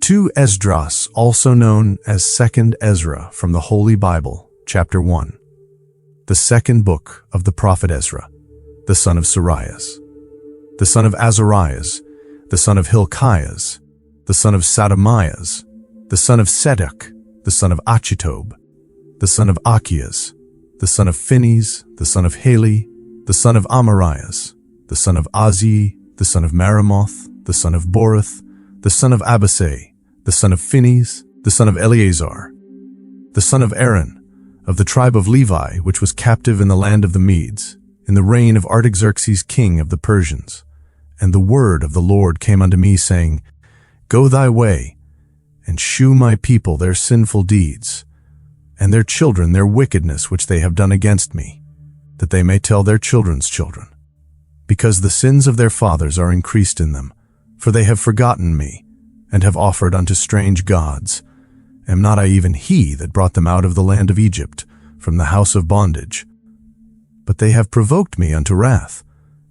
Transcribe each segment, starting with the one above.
Two Esdras, also known as Second Ezra, from the Holy Bible, chapter 1. The second book of the prophet Ezra, the son of Sarias, the son of Azarias, the son of Hilkias, the son of Sadamias, the son of Sedek, the son of Achitob, the son of Achias, the son of Phinehas, the son of Heli, the son of Amarias, the son of Azzi, the son of Maramoth, the son of Borith, the son of Abisai, the son of Phinehas, the son of Eleazar, the son of Aaron, of the tribe of Levi, which was captive in the land of the Medes, in the reign of Artaxerxes king of the Persians. And the word of the Lord came unto me, saying, Go thy way, and shew my people their sinful deeds, and their children their wickedness which they have done against me, that they may tell their children's children. Because the sins of their fathers are increased in them, for they have forgotten me, and have offered unto strange gods. Am not I even he that brought them out of the land of Egypt, from the house of bondage? But they have provoked me unto wrath,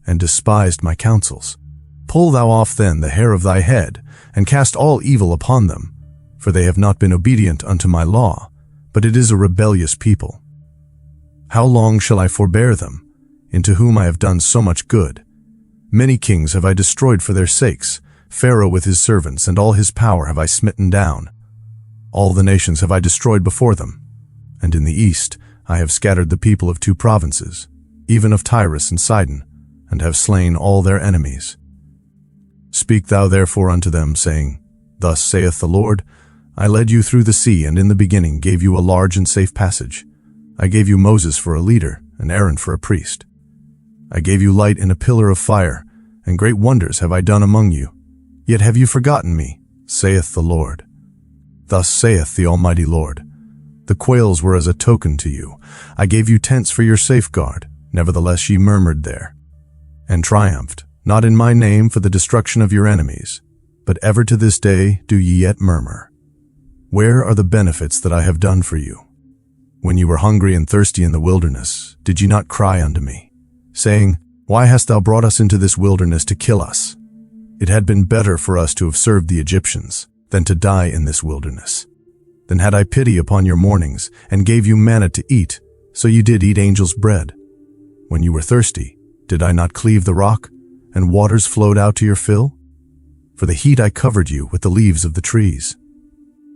and despised my counsels. Pull thou off then the hair of thy head, and cast all evil upon them, for they have not been obedient unto my law, but it is a rebellious people. How long shall I forbear them, into whom I have done so much good? Many kings have I destroyed for their sakes, Pharaoh with his servants, and all his power have I smitten down. All the nations have I destroyed before them, and in the east I have scattered the people of 2 provinces, even of Tyrus and Sidon, and have slain all their enemies. Speak thou therefore unto them, saying, Thus saith the Lord, I led you through the sea, and in the beginning gave you a large and safe passage. I gave you Moses for a leader, and Aaron for a priest. I gave you light in a pillar of fire, and great wonders have I done among you. Yet have you forgotten me, saith the Lord. Thus saith the Almighty Lord, The quails were as a token to you. I gave you tents for your safeguard. Nevertheless ye murmured there, and triumphed, not in my name, for the destruction of your enemies. But ever to this day do ye yet murmur. Where are the benefits that I have done for you? When you were hungry and thirsty in the wilderness, did ye not cry unto me, saying, Why hast thou brought us into this wilderness to kill us? It had been better for us to have served the Egyptians than to die in this wilderness. Then had I pity upon your mournings, and gave you manna to eat, so you did eat angels' bread. When you were thirsty, did I not cleave the rock, and waters flowed out to your fill? For the heat I covered you with the leaves of the trees.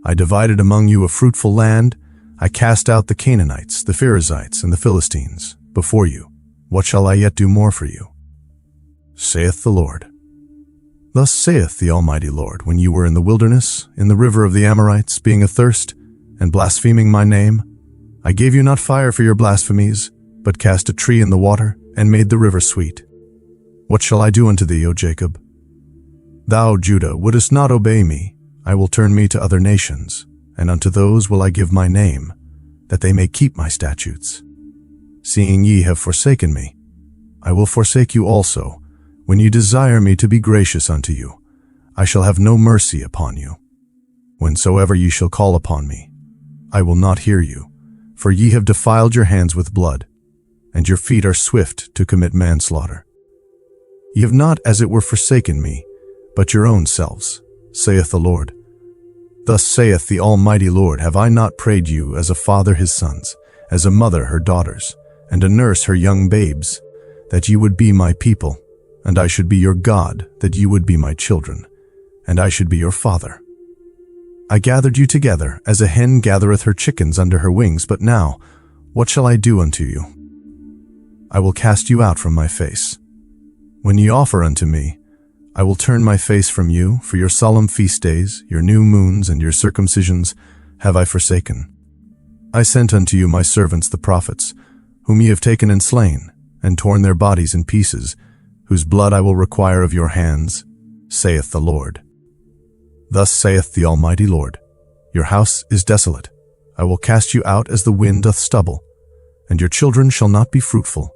I divided among you a fruitful land. I cast out the Canaanites, the Perizzites, and the Philistines before you. What shall I yet do more for you? Saith the Lord. Thus saith the Almighty Lord, when you were in the wilderness, in the river of the Amorites, being athirst, and blaspheming my name, I gave you not fire for your blasphemies, but cast a tree in the water, and made the river sweet. What shall I do unto thee, O Jacob? Thou, Judah, wouldest not obey me. I will turn me to other nations, and unto those will I give my name, that they may keep my statutes. Seeing ye have forsaken me, I will forsake you also. When ye desire me to be gracious unto you, I shall have no mercy upon you. Whensoever ye shall call upon me, I will not hear you, for ye have defiled your hands with blood, and your feet are swift to commit manslaughter. Ye have not as it were forsaken me, but your own selves, saith the Lord. Thus saith the Almighty Lord, Have I not prayed you as a father his sons, as a mother her daughters, and a nurse her young babes, that ye would be my people, and I should be your God, that ye would be my children, and I should be your father? I gathered you together, as a hen gathereth her chickens under her wings, but now, what shall I do unto you? I will cast you out from my face. When ye offer unto me, I will turn my face from you, for your solemn feast days, your new moons, and your circumcisions have I forsaken. I sent unto you my servants the prophets, whom ye have taken and slain, and torn their bodies in pieces, whose blood I will require of your hands, saith the Lord. Thus saith the Almighty Lord, Your house is desolate. I will cast you out as the wind doth stubble, and your children shall not be fruitful,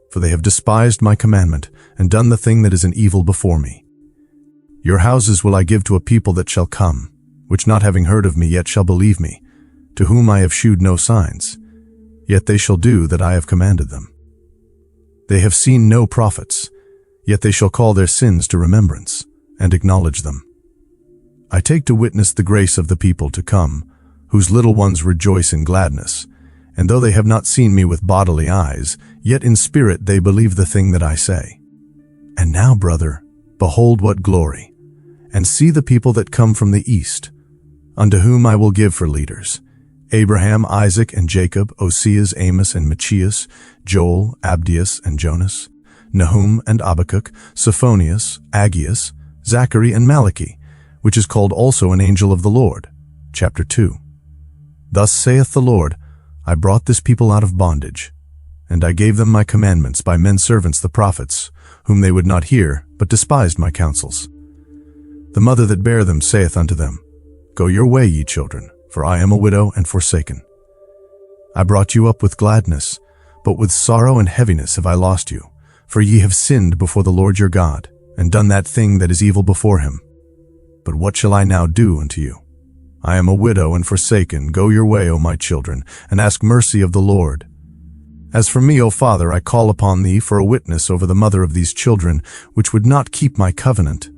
for they have despised my commandment, and done the thing that is an evil before me. Your houses will I give to a people that shall come, which not having heard of me yet shall believe me, to whom I have shewed no signs, yet they shall do that I have commanded them. They have seen no prophets, yet they shall call their sins to remembrance, and acknowledge them. I take to witness the grace of the people to come, whose little ones rejoice in gladness. And though they have not seen me with bodily eyes, yet in spirit they believe the thing that I say. And now, brother, behold what glory! And see the people that come from the east, unto whom I will give for leaders, Abraham, Isaac, and Jacob, Oseas, Amos, and Machias, Joel, Abdias, and Jonas, Nahum, and Habakkuk, Sophonius, Aggeus, Zachary, and Malachi, which is called also an angel of the Lord. Chapter 2. Thus saith the Lord, I brought this people out of bondage, and I gave them my commandments by men servants the prophets, whom they would not hear, but despised my counsels. The mother that bare them saith unto them, Go your way, ye children, for I am a widow and forsaken. I brought you up with gladness, but with sorrow and heaviness have I lost you, for ye have sinned before the Lord your God, and done that thing that is evil before him. But what shall I now do unto you? I am a widow and forsaken. Go your way, O my children, and ask mercy of the Lord. As for me, O Father, I call upon thee for a witness over the mother of these children, which would not keep my covenant,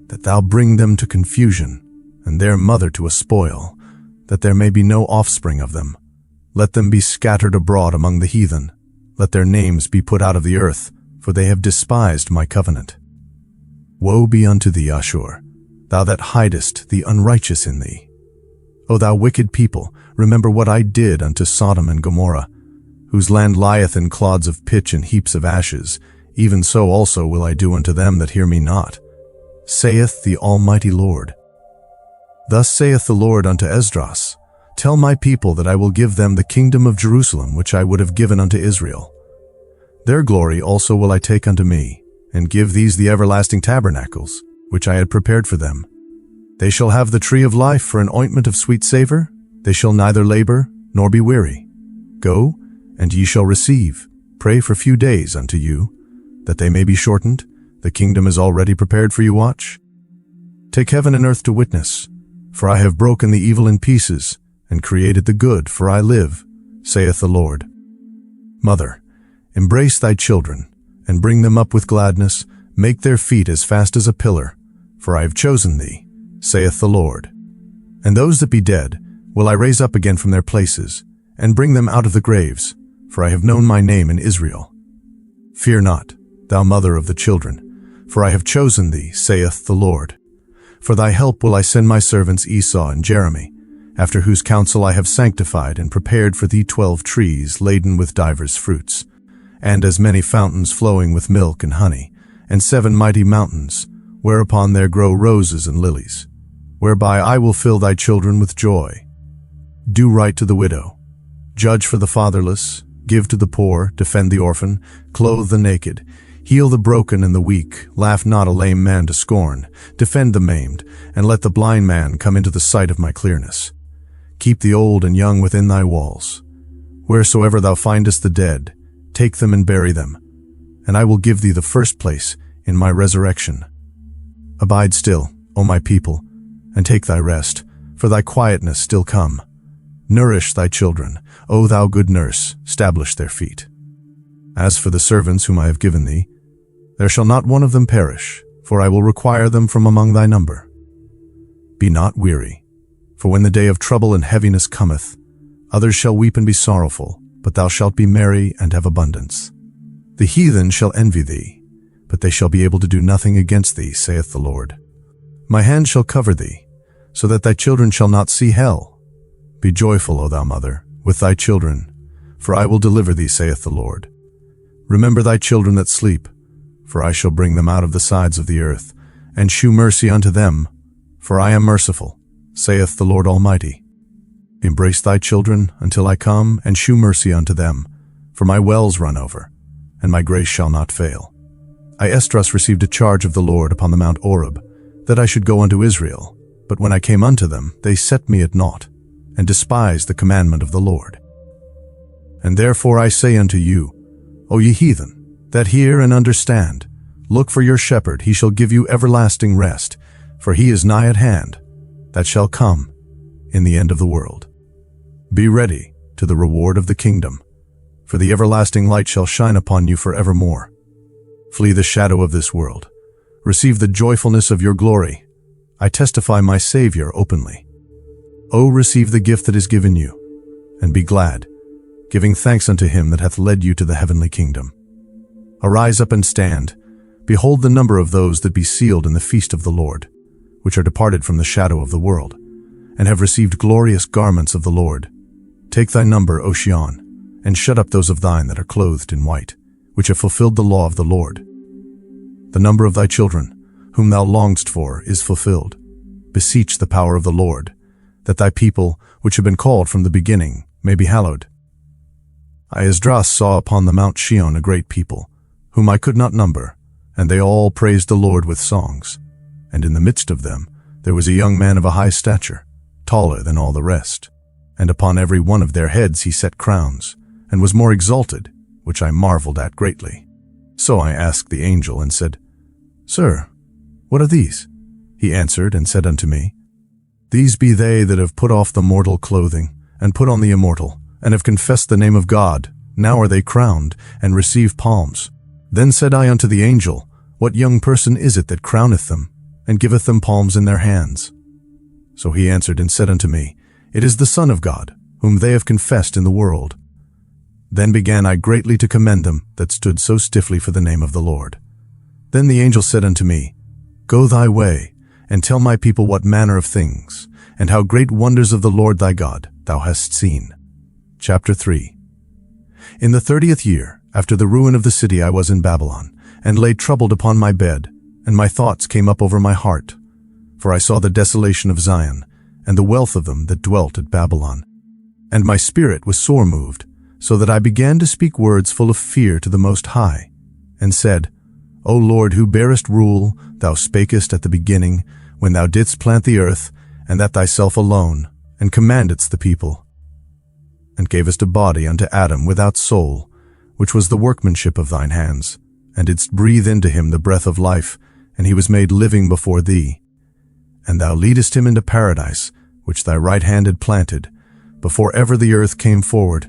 that thou bring them to confusion, and their mother to a spoil, that there may be no offspring of them. Let them be scattered abroad among the heathen. Let their names be put out of the earth, for they have despised my covenant. Woe be unto thee, Ashur, thou that hidest the unrighteous in thee. O thou wicked people, remember what I did unto Sodom and Gomorrah, whose land lieth in clods of pitch and heaps of ashes. Even so also will I do unto them that hear me not, saith the Almighty Lord. Thus saith the Lord unto Esdras, Tell my people that I will give them the kingdom of Jerusalem, which I would have given unto Israel. Their glory also will I take unto me, and give these the everlasting tabernacles, which I had prepared for them. They shall have the tree of life for an ointment of sweet savor. They shall neither labor nor be weary. Go, and ye shall receive. Pray for few days unto you, that they may be shortened. The kingdom is already prepared for you. Watch. Take heaven and earth to witness, for I have broken the evil in pieces, and created the good, for I live, saith the Lord. Mother, embrace thy children, and bring them up with gladness. Make their feet as fast as a pillar, for I have chosen thee, saith the Lord. And those that be dead will I raise up again from their places, and bring them out of the graves, for I have known my name in Israel. Fear not, thou mother of the children, for I have chosen thee, saith the Lord. For thy help will I send my servants Esau and Jeremy, after whose counsel I have sanctified and prepared for thee 12 trees laden with divers fruits, and as many fountains flowing with milk and honey, and 7 mighty mountains, whereupon there grow roses and lilies, whereby I will fill thy children with joy. Do right to the widow, judge for the fatherless, give to the poor, defend the orphan, clothe the naked, heal the broken and the weak, laugh not a lame man to scorn, defend the maimed, and let the blind man come into the sight of my clearness. Keep the old and young within thy walls. Wheresoever thou findest the dead, take them and bury them, and I will give thee the first place in my resurrection. Abide still, O my people, and take thy rest, for thy quietness still come. Nourish thy children, O thou good nurse, stablish their feet. As for the servants whom I have given thee, there shall not one of them perish, for I will require them from among thy number. Be not weary, for when the day of trouble and heaviness cometh, others shall weep and be sorrowful, but thou shalt be merry and have abundance. The heathen shall envy thee, but they shall be able to do nothing against thee, saith the Lord. My hand shall cover thee, so that thy children shall not see hell. Be joyful, O thou mother, with thy children, for I will deliver thee, saith the Lord. Remember thy children that sleep, for I shall bring them out of the sides of the earth, and shew mercy unto them, for I am merciful, saith the Lord Almighty. Embrace thy children until I come, and shew mercy unto them, for my wells run over, and my grace shall not fail. I, Esdras, received a charge of the Lord upon the Mount Oreb, that I should go unto Israel, but when I came unto them, they set me at naught, and despised the commandment of the Lord. And therefore I say unto you, O ye heathen, that hear and understand, look for your shepherd, he shall give you everlasting rest, for he is nigh at hand, that shall come in the end of the world. Be ready to the reward of the kingdom, for the everlasting light shall shine upon you forevermore. Flee the shadow of this world. Receive the joyfulness of your glory. I testify my Savior openly. O receive the gift that is given you, and be glad, giving thanks unto him that hath led you to the heavenly kingdom. Arise up and stand. Behold the number of those that be sealed in the feast of the Lord, which are departed from the shadow of the world, and have received glorious garments of the Lord. Take thy number, O Shion, and shut up those of thine that are clothed in white, which have fulfilled the law of the Lord. The number of thy children, whom thou longedst for, is fulfilled. Beseech the power of the Lord, that thy people, which have been called from the beginning, may be hallowed. I, Esdras, saw upon the Mount Shion a great people, whom I could not number, and they all praised the Lord with songs. And in the midst of them there was a young man of a high stature, taller than all the rest. And upon every one of their heads he set crowns, and was more exalted, which I marveled at greatly. So I asked the angel, and said, Sir, what are these? He answered and said unto me, These be they that have put off the mortal clothing, and put on the immortal, and have confessed the name of God. Now are they crowned, and receive palms. Then said I unto the angel, What young person is it that crowneth them, and giveth them palms in their hands? So he answered and said unto me, It is the Son of God, whom they have confessed in the world. Then began I greatly to commend them that stood so stiffly for the name of the Lord. Then the angel said unto me, Go thy way, and tell my people what manner of things, and how great wonders of the Lord thy God thou hast seen. Chapter 3. In the 30th year, after the ruin of the city, I was in Babylon, and lay troubled upon my bed, and my thoughts came up over my heart. For I saw the desolation of Zion, and the wealth of them that dwelt at Babylon. And my spirit was sore moved, so that I began to speak words full of fear to the Most High, and said, O Lord, who bearest rule, thou spakest at the beginning, when thou didst plant the earth, and that thyself alone, and commandedst the people, and gavest a body unto Adam without soul, which was the workmanship of thine hands, and didst breathe into him the breath of life, and he was made living before thee. And thou leadest him into paradise, which thy right hand had planted, before ever the earth came forward.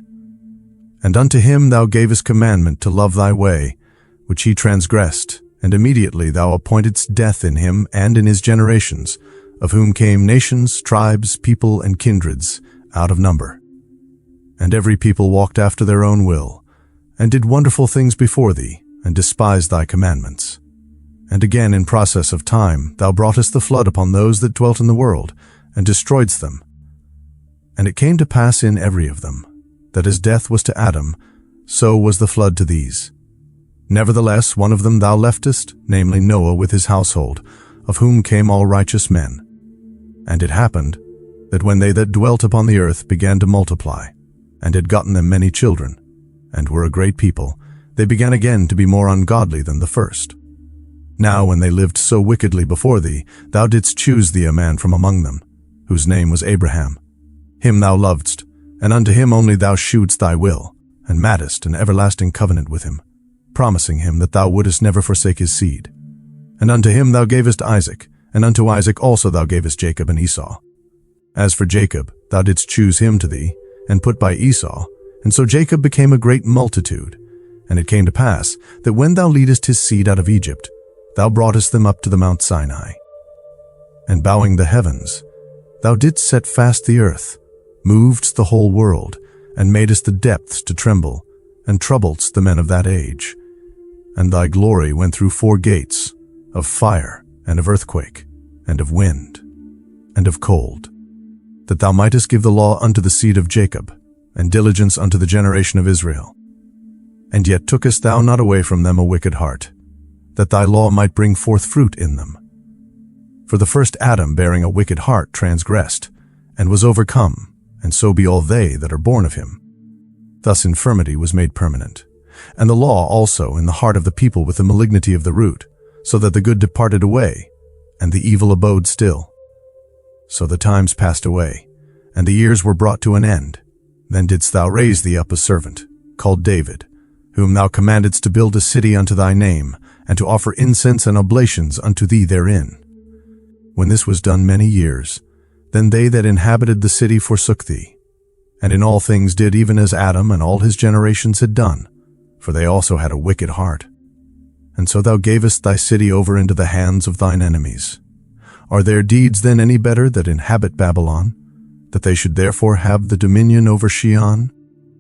And unto him thou gavest commandment to love thy way, which he transgressed, and immediately thou appointedst death in him and in his generations, of whom came nations, tribes, people, and kindreds, out of number. And every people walked after their own will, and did wonderful things before thee, and despised thy commandments. And again in process of time thou broughtest the flood upon those that dwelt in the world, and destroyedst them. And it came to pass in every of them, that as death was to Adam, so was the flood to these. Nevertheless, one of them thou leftest, namely Noah with his household, of whom came all righteous men. And it happened, that when they that dwelt upon the earth began to multiply, and had gotten them many children, and were a great people, they began again to be more ungodly than the first. Now when they lived so wickedly before thee, thou didst choose thee a man from among them, whose name was Abraham. Him thou lovedst, and unto him only thou shewedst thy will, and madest an everlasting covenant with him, promising him that thou wouldest never forsake his seed. And unto him thou gavest Isaac, and unto Isaac also thou gavest Jacob and Esau. As for Jacob, thou didst choose him to thee, and put by Esau, and so Jacob became a great multitude. And it came to pass, that when thou leadest his seed out of Egypt, thou broughtest them up to the Mount Sinai. And bowing the heavens, thou didst set fast the earth, movedst the whole world, and madest the depths to tremble, and troubledst the men of that age. And thy glory went through 4 gates, of fire, and of earthquake, and of wind, and of cold, that thou mightest give the law unto the seed of Jacob, and diligence unto the generation of Israel. And yet tookest thou not away from them a wicked heart, that thy law might bring forth fruit in them. For the first Adam, bearing a wicked heart, transgressed, and was overcome, and so be all they that are born of him. Thus infirmity was made permanent, and the law also in the heart of the people with the malignity of the root, so that the good departed away, and the evil abode still. So the times passed away, and the years were brought to an end. Then didst thou raise thee up a servant, called David, whom thou commandedst to build a city unto thy name, and to offer incense and oblations unto thee therein. When this was done many years, then they that inhabited the city forsook thee, and in all things did even as Adam and all his generations had done, for they also had a wicked heart. And so thou gavest thy city over into the hands of thine enemies. Are their deeds then any better that inhabit Babylon, that they should therefore have the dominion over Shion?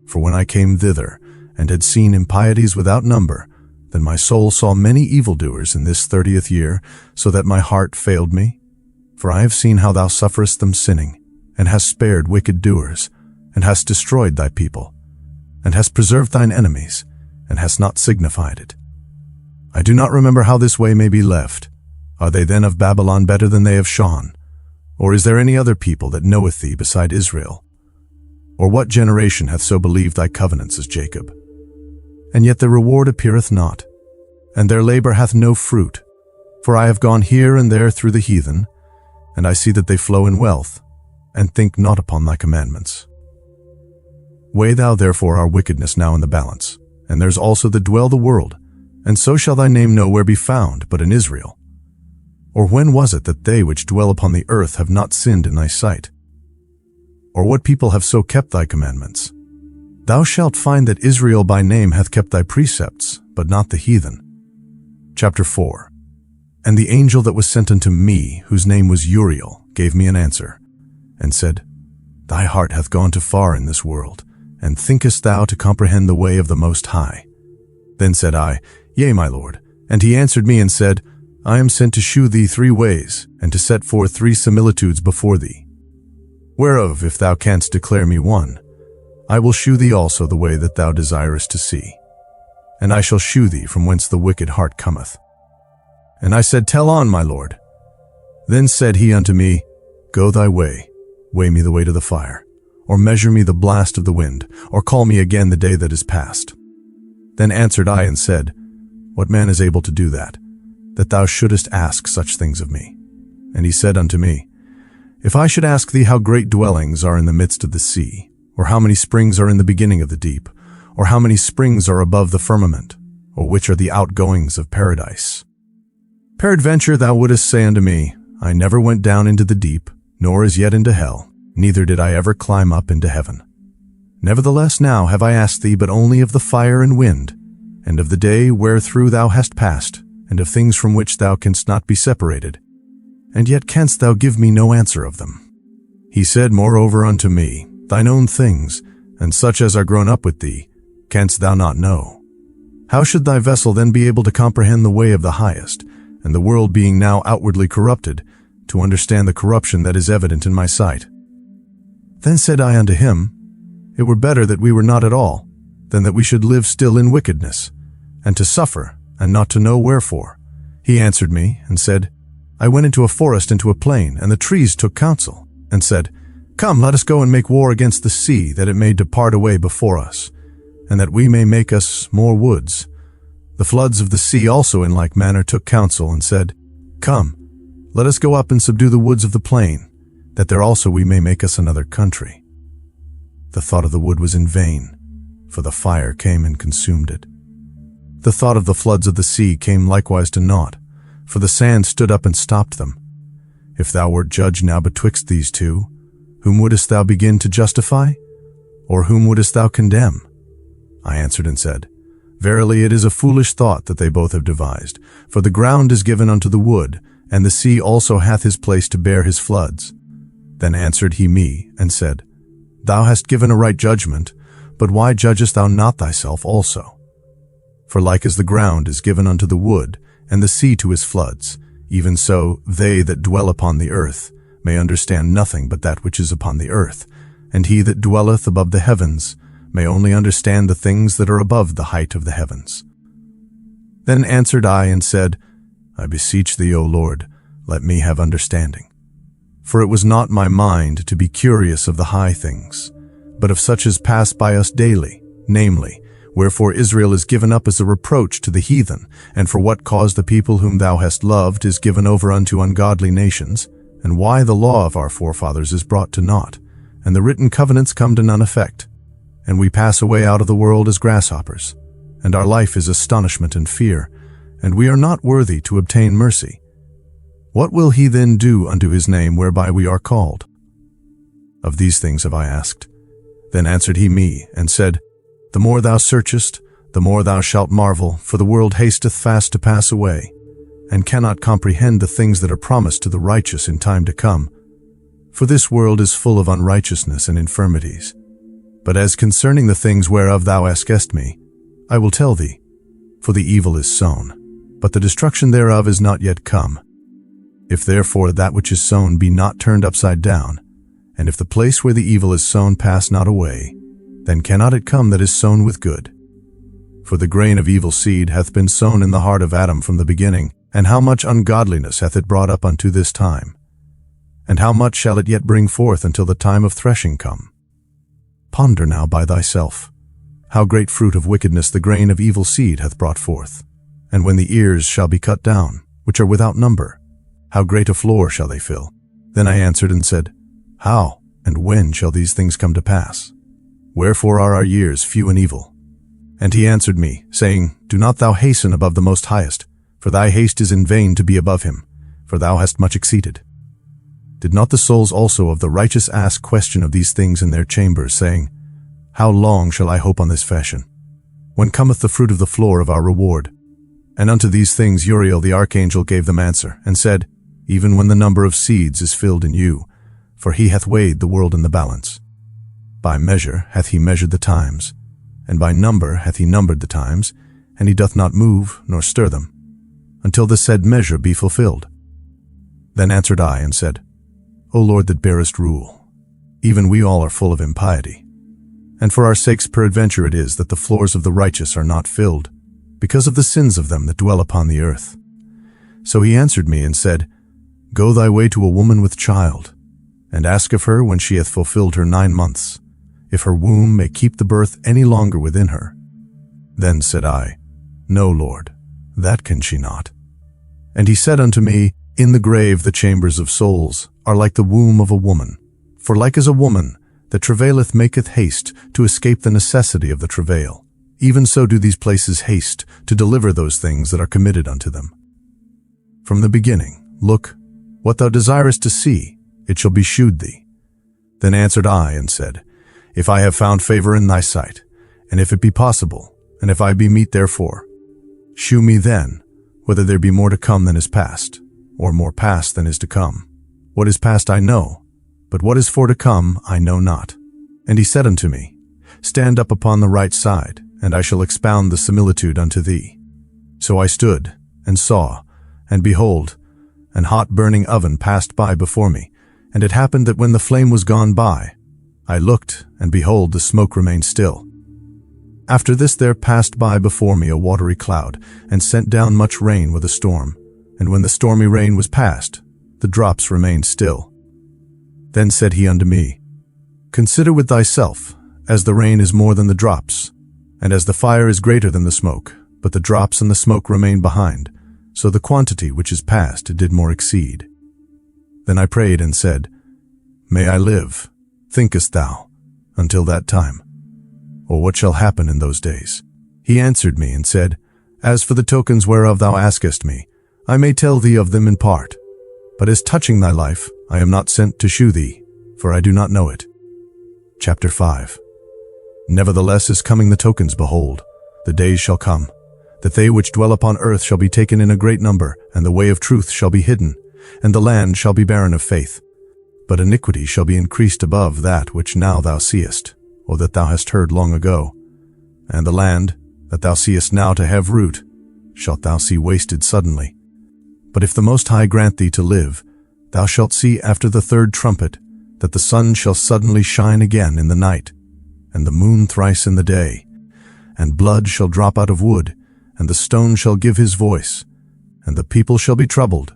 For when I came thither, and had seen impieties without number, then my soul saw many evildoers in this 30th year, so that my heart failed me. For I have seen how thou sufferest them sinning, and hast spared wicked doers, and hast destroyed thy people, and hast preserved thine enemies, and hast not signified it. I do not remember how this way may be left. Are they then of Babylon better than they of Shion? Or is there any other people that knoweth thee beside Israel? Or what generation hath so believed thy covenants as Jacob? And yet their reward appeareth not, and their labor hath no fruit. For I have gone here and there through the heathen, and I see that they flow in wealth, and think not upon thy commandments. Weigh thou therefore our wickedness now in the balance, and there's also that dwell the world, and so shall thy name nowhere be found but in Israel. Or when was it that they which dwell upon the earth have not sinned in thy sight? Or what people have so kept thy commandments? Thou shalt find that Israel by name hath kept thy precepts, but not the heathen. Chapter 4. And the angel that was sent unto me, whose name was Uriel, gave me an answer, and said, Thy heart hath gone too far in this world, and thinkest thou to comprehend the way of the Most High? Then said I, Yea, my Lord. And he answered me and said, I am sent to shew thee 3 ways, and to set forth 3 similitudes before thee. Whereof, if thou canst declare me one, I will shew thee also the way that thou desirest to see. And I shall shew thee from whence the wicked heart cometh. And I said, Tell on, my Lord. Then said he unto me, Go thy way, weigh me the way to the fire, or measure me the blast of the wind, or call me again the day that is past. Then answered I and said, What man is able to do that thou shouldest ask such things of me? And he said unto me, If I should ask thee how great dwellings are in the midst of the sea, or how many springs are in the beginning of the deep, or how many springs are above the firmament, or which are the outgoings of paradise? Peradventure thou wouldest say unto me, I never went down into the deep, nor as yet into hell, neither did I ever climb up into heaven. Nevertheless now have I asked thee but only of the fire and wind, and of the day wherethrough thou hast passed, and of things from which thou canst not be separated, and yet canst thou give me no answer of them. He said moreover unto me, Thine own things, and such as are grown up with thee, canst thou not know? How should thy vessel then be able to comprehend the way of the highest, and the world being now outwardly corrupted, to understand the corruption that is evident in my sight? Then said I unto him, It were better that we were not at all, than that we should live still in wickedness, and to suffer, and not to know wherefore. He answered me, and said, I went into a forest, into a plain, and the trees took counsel, and said, Come, let us go and make war against the sea, that it may depart away before us, and that we may make us more woods. The floods of the sea also in like manner took counsel, and said, Come, let us go up and subdue the woods of the plain, that there also we may make us another country. The thought of the wood was in vain, for the fire came and consumed it. The thought of the floods of the sea came likewise to naught, for the sand stood up and stopped them. If thou wert judge now betwixt these two, whom wouldest thou begin to justify? Or whom wouldest thou condemn? I answered and said, Verily it is a foolish thought that they both have devised, for the ground is given unto the wood, and the sea also hath his place to bear his floods. Then answered he me, and said, Thou hast given a right judgment, but why judgest thou not thyself also? For like as the ground is given unto the wood, and the sea to his floods, even so they that dwell upon the earth may understand nothing but that which is upon the earth, and he that dwelleth above the heavens may only understand the things that are above the height of the heavens. Then answered I and said, I beseech thee, O Lord, let me have understanding. For it was not my mind to be curious of the high things, but of such as pass by us daily, namely, wherefore Israel is given up as a reproach to the heathen, and for what cause the people whom thou hast loved is given over unto ungodly nations, and why the law of our forefathers is brought to naught, and the written covenants come to none effect, and we pass away out of the world as grasshoppers, and our life is astonishment and fear, and we are not worthy to obtain mercy. What will he then do unto his name whereby we are called? Of these things have I asked. Then answered he me, and said, The more thou searchest, the more thou shalt marvel, for the world hasteth fast to pass away, and cannot comprehend the things that are promised to the righteous in time to come. For this world is full of unrighteousness and infirmities. But as concerning the things whereof thou askest me, I will tell thee, for the evil is sown, but the destruction thereof is not yet come. If therefore that which is sown be not turned upside down, and if the place where the evil is sown pass not away, then cannot it come that is sown with good. For the grain of evil seed hath been sown in the heart of Adam from the beginning, and how much ungodliness hath it brought up unto this time? And how much shall it yet bring forth until the time of threshing come? Ponder now by thyself, how great fruit of wickedness the grain of evil seed hath brought forth. And when the ears shall be cut down, which are without number, how great a floor shall they fill? Then I answered and said, How and when shall these things come to pass? Wherefore are our years few and evil? And he answered me, saying, Do not thou hasten above the Most Highest, for thy haste is in vain to be above him, for thou hast much exceeded. Did not the souls also of the righteous ask question of these things in their chambers, saying, How long shall I hope on this fashion? When cometh the fruit of the floor of our reward? And unto these things Uriel the archangel gave them answer, and said, Even when the number of seeds is filled in you, for he hath weighed the world in the balance. By measure hath he measured the times, and by number hath he numbered the times, and he doth not move nor stir them, until the said measure be fulfilled. Then answered I and said, O Lord that bearest rule, even we all are full of impiety. And for our sakes peradventure it is that the floors of the righteous are not filled, because of the sins of them that dwell upon the earth. So he answered me and said, Go thy way to a woman with child, and ask of her when she hath fulfilled her 9 months, if her womb may keep the birth any longer within her. Then said I, No, Lord, that can she not. And he said unto me, In the grave the chambers of souls are like the womb of a woman. For like as a woman that travaileth maketh haste to escape the necessity of the travail, even so do these places haste to deliver those things that are committed unto them. From the beginning, look, what thou desirest to see, it shall be shewed thee. Then answered I and said, If I have found favor in thy sight, and if it be possible, and if I be meet therefore, shew me then whether there be more to come than is past, or more past than is to come. What is past I know, but what is for to come I know not. And he said unto me, Stand up upon the right side, and I shall expound the similitude unto thee. So I stood, and saw, and behold, an hot burning oven passed by before me, and it happened that when the flame was gone by, I looked, and behold, the smoke remained still. After this there passed by before me a watery cloud, and sent down much rain with a storm. And when the stormy rain was past, the drops remained still. Then said he unto me, Consider with thyself, as the rain is more than the drops, and as the fire is greater than the smoke, but the drops and the smoke remain behind, so the quantity which is past did more exceed. Then I prayed and said, May I live, thinkest thou, until that time? Or what shall happen in those days? He answered me and said, As for the tokens whereof thou askest me, I may tell thee of them in part. But as touching thy life, I am not sent to shew thee, for I do not know it. Chapter 5. Nevertheless is coming the tokens, behold, the days shall come, that they which dwell upon earth shall be taken in a great number, and the way of truth shall be hidden, and the land shall be barren of faith. But iniquity shall be increased above that which now thou seest, or that thou hast heard long ago. And the land, that thou seest now to have root, shalt thou see wasted suddenly. But if the Most High grant thee to live, thou shalt see after the third trumpet, that the sun shall suddenly shine again in the night, and the moon thrice in the day, and blood shall drop out of wood, and the stone shall give his voice, and the people shall be troubled,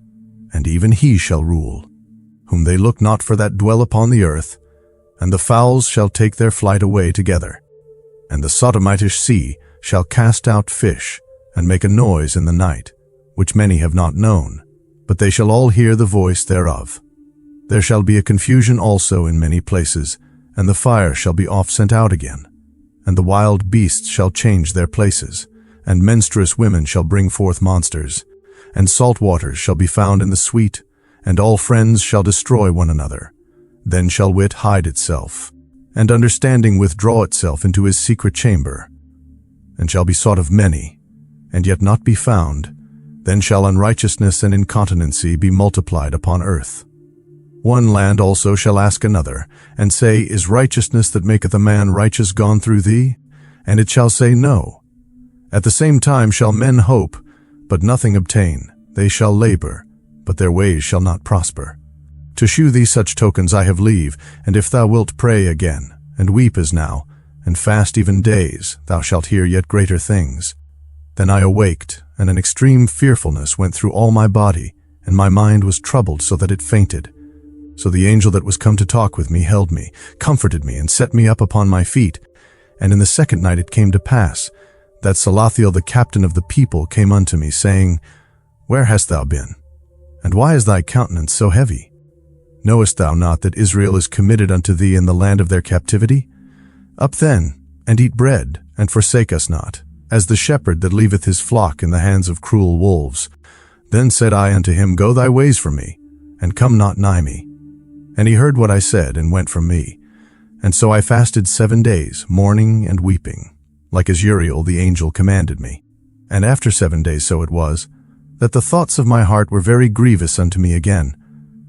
and even he shall rule, whom they look not for that dwell upon the earth, and the fowls shall take their flight away together, and the Sodomitish sea shall cast out fish, and make a noise in the night, which many have not known, but they shall all hear the voice thereof. There shall be a confusion also in many places, and the fire shall be oft sent out again, and the wild beasts shall change their places, and menstruous women shall bring forth monsters, and salt waters shall be found in the sweet, and all friends shall destroy one another. Then shall wit hide itself, and understanding withdraw itself into his secret chamber, and shall be sought of many, and yet not be found. Then shall unrighteousness and incontinency be multiplied upon earth. One land also shall ask another, and say, Is righteousness that maketh a man righteous gone through thee? And it shall say, No. At the same time shall men hope, but nothing obtain. They shall labor, but their ways shall not prosper. To shew thee such tokens I have leave, and if thou wilt pray again, and weep as now, and fast even days, thou shalt hear yet greater things. Then I awaked, and an extreme fearfulness went through all my body, and my mind was troubled so that it fainted. So the angel that was come to talk with me held me, comforted me, and set me up upon my feet. And in the second night it came to pass, that Salathiel the captain of the people came unto me, saying, Where hast thou been? And why is thy countenance so heavy? Knowest thou not that Israel is committed unto thee in the land of their captivity? Up then, and eat bread, and forsake us not, as the shepherd that leaveth his flock in the hands of cruel wolves. Then said I unto him, Go thy ways from me, and come not nigh me. And he heard what I said, and went from me. And so I fasted 7 days, mourning and weeping, like as Uriel the angel commanded me. And after 7 days so it was, that the thoughts of my heart were very grievous unto me again,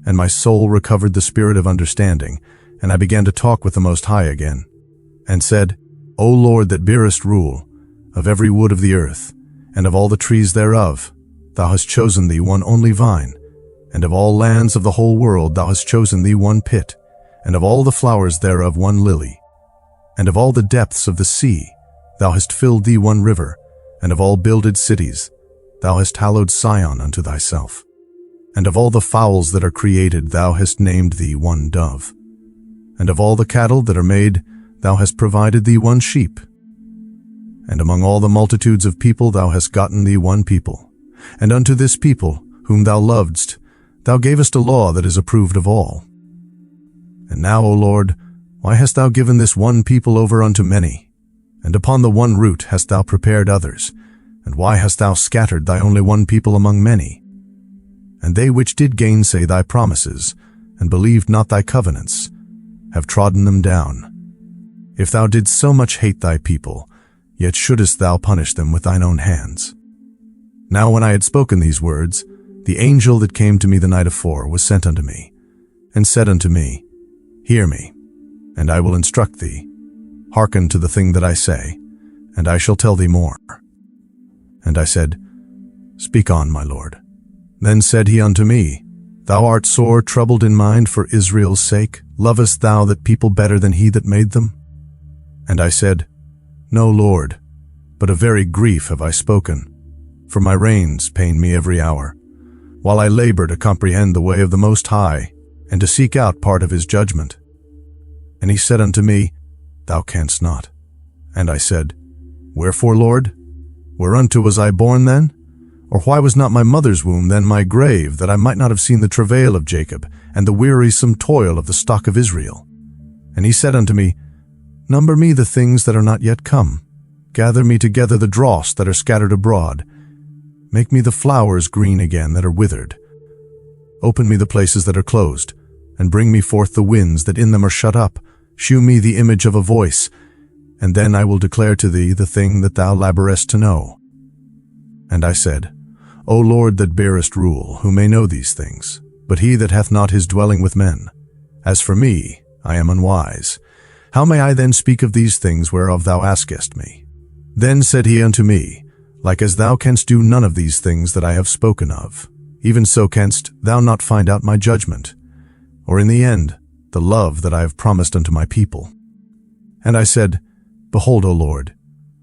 and my soul recovered the spirit of understanding, and I began to talk with the Most High again, and said, O Lord that bearest rule, of every wood of the earth, and of all the trees thereof, thou hast chosen thee one only vine, and of all lands of the whole world thou hast chosen thee one pit, and of all the flowers thereof one lily, and of all the depths of the sea thou hast filled thee one river, and of all builded cities thou hast hallowed Sion unto thyself. And of all the fowls that are created thou hast named thee one dove. And of all the cattle that are made thou hast provided thee one sheep. And among all the multitudes of people thou hast gotten thee one people. And unto this people, whom thou lovedst, thou gavest a law that is approved of all. And now, O Lord, why hast thou given this one people over unto many? And upon the one root hast thou prepared others? And why hast thou scattered thy only one people among many? And they which did gainsay thy promises, and believed not thy covenants, have trodden them down. If thou didst so much hate thy people, yet shouldest thou punish them with thine own hands. Now when I had spoken these words, the angel that came to me the night afore was sent unto me, and said unto me, Hear me, and I will instruct thee. Hearken to the thing that I say, and I shall tell thee more. And I said, Speak on, my Lord. Then said he unto me, Thou art sore troubled in mind for Israel's sake. Lovest thou that people better than he that made them? And I said, No, Lord, but a very grief have I spoken, for my reins pain me every hour, while I labor to comprehend the way of the Most High, and to seek out part of his judgment. And he said unto me, Thou canst not. And I said, Wherefore, Lord? Whereunto was I born then? Or why was not my mother's womb then my grave, that I might not have seen the travail of Jacob, and the wearisome toil of the stock of Israel? And he said unto me, Number me the things that are not yet come. Gather me together the dross that are scattered abroad. Make me the flowers green again that are withered. Open me the places that are closed, and bring me forth the winds that in them are shut up. Shew me the image of a voice, and then I will declare to thee the thing that thou laborest to know. And I said, O Lord that bearest rule, who may know these things, but he that hath not his dwelling with men. As for me, I am unwise. How may I then speak of these things whereof thou askest me? Then said he unto me, Like as thou canst do none of these things that I have spoken of, even so canst thou not find out my judgment, or in the end, the love that I have promised unto my people. And I said, Behold, O Lord,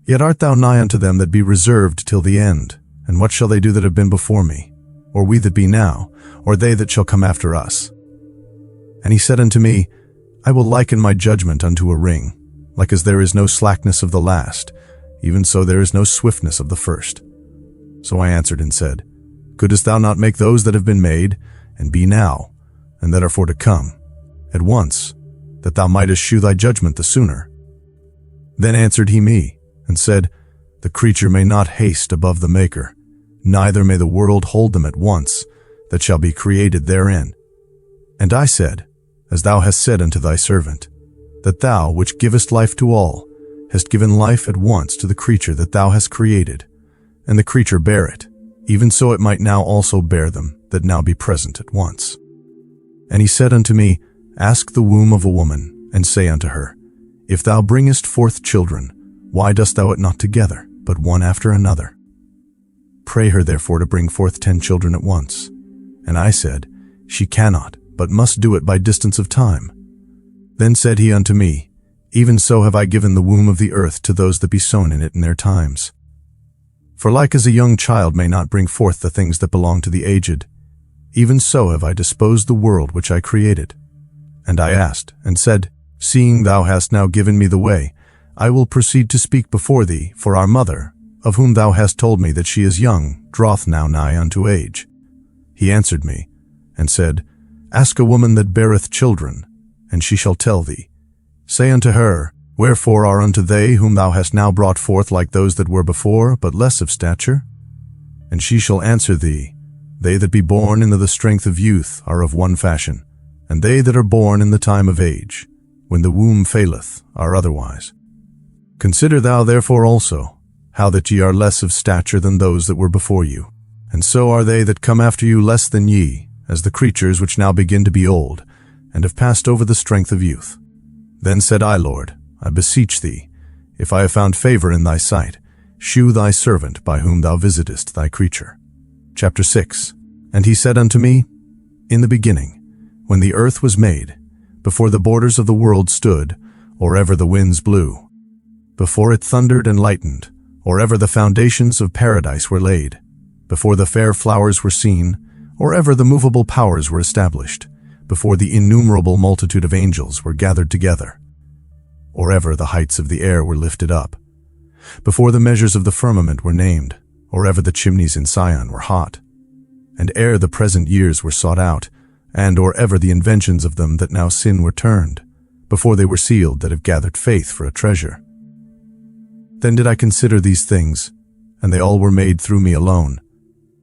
yet art thou nigh unto them that be reserved till the end. And what shall they do that have been before me? Or we that be now? Or they that shall come after us? And he said unto me, I will liken my judgment unto a ring. Like as there is no slackness of the last, even so there is no swiftness of the first. So I answered and said, Couldest thou not make those that have been made, and be now, and that are for to come, at once, that thou mightest shew thy judgment the sooner? Then answered he me, and said, The creature may not haste above the Maker, neither may the world hold them at once, that shall be created therein. And I said, As thou hast said unto thy servant, that thou, which givest life to all, hast given life at once to the creature that thou hast created, and the creature bare it, even so it might now also bear them that now be present at once. And he said unto me, Ask the womb of a woman, and say unto her, If thou bringest forth children, why dost thou it not together, but one after another? Pray her therefore to bring forth 10 children at once. And I said, She cannot, but must do it by distance of time. Then said he unto me, Even so have I given the womb of the earth to those that be sown in it in their times. For like as a young child may not bring forth the things that belong to the aged, even so have I disposed the world which I created. And I asked, and said, Seeing thou hast now given me the way, I will proceed to speak before thee, for our mother, of whom thou hast told me that she is young, draweth now nigh unto age. He answered me, and said, Ask a woman that beareth children, and she shall tell thee. Say unto her, Wherefore are unto they whom thou hast now brought forth like those that were before, but less of stature? And she shall answer thee, They that be born into the strength of youth are of one fashion, and they that are born in the time of age, when the womb faileth, are otherwise. Consider thou therefore also, how that ye are less of stature than those that were before you. And so are they that come after you less than ye, as the creatures which now begin to be old, and have passed over the strength of youth. Then said I, Lord, I beseech thee, if I have found favor in thy sight, shew thy servant by whom thou visitest thy creature. Chapter 6. And he said unto me, In the beginning, when the earth was made, before the borders of the world stood, or ever the winds blew, before it thundered and lightened, or ever the foundations of paradise were laid, before the fair flowers were seen, or ever the movable powers were established, before the innumerable multitude of angels were gathered together, or ever the heights of the air were lifted up, before the measures of the firmament were named, or ever the chimneys in Sion were hot, and ere the present years were sought out, and or ever the inventions of them that now sin were turned, before they were sealed that have gathered faith for a treasure. Then did I consider these things, and they all were made through me alone,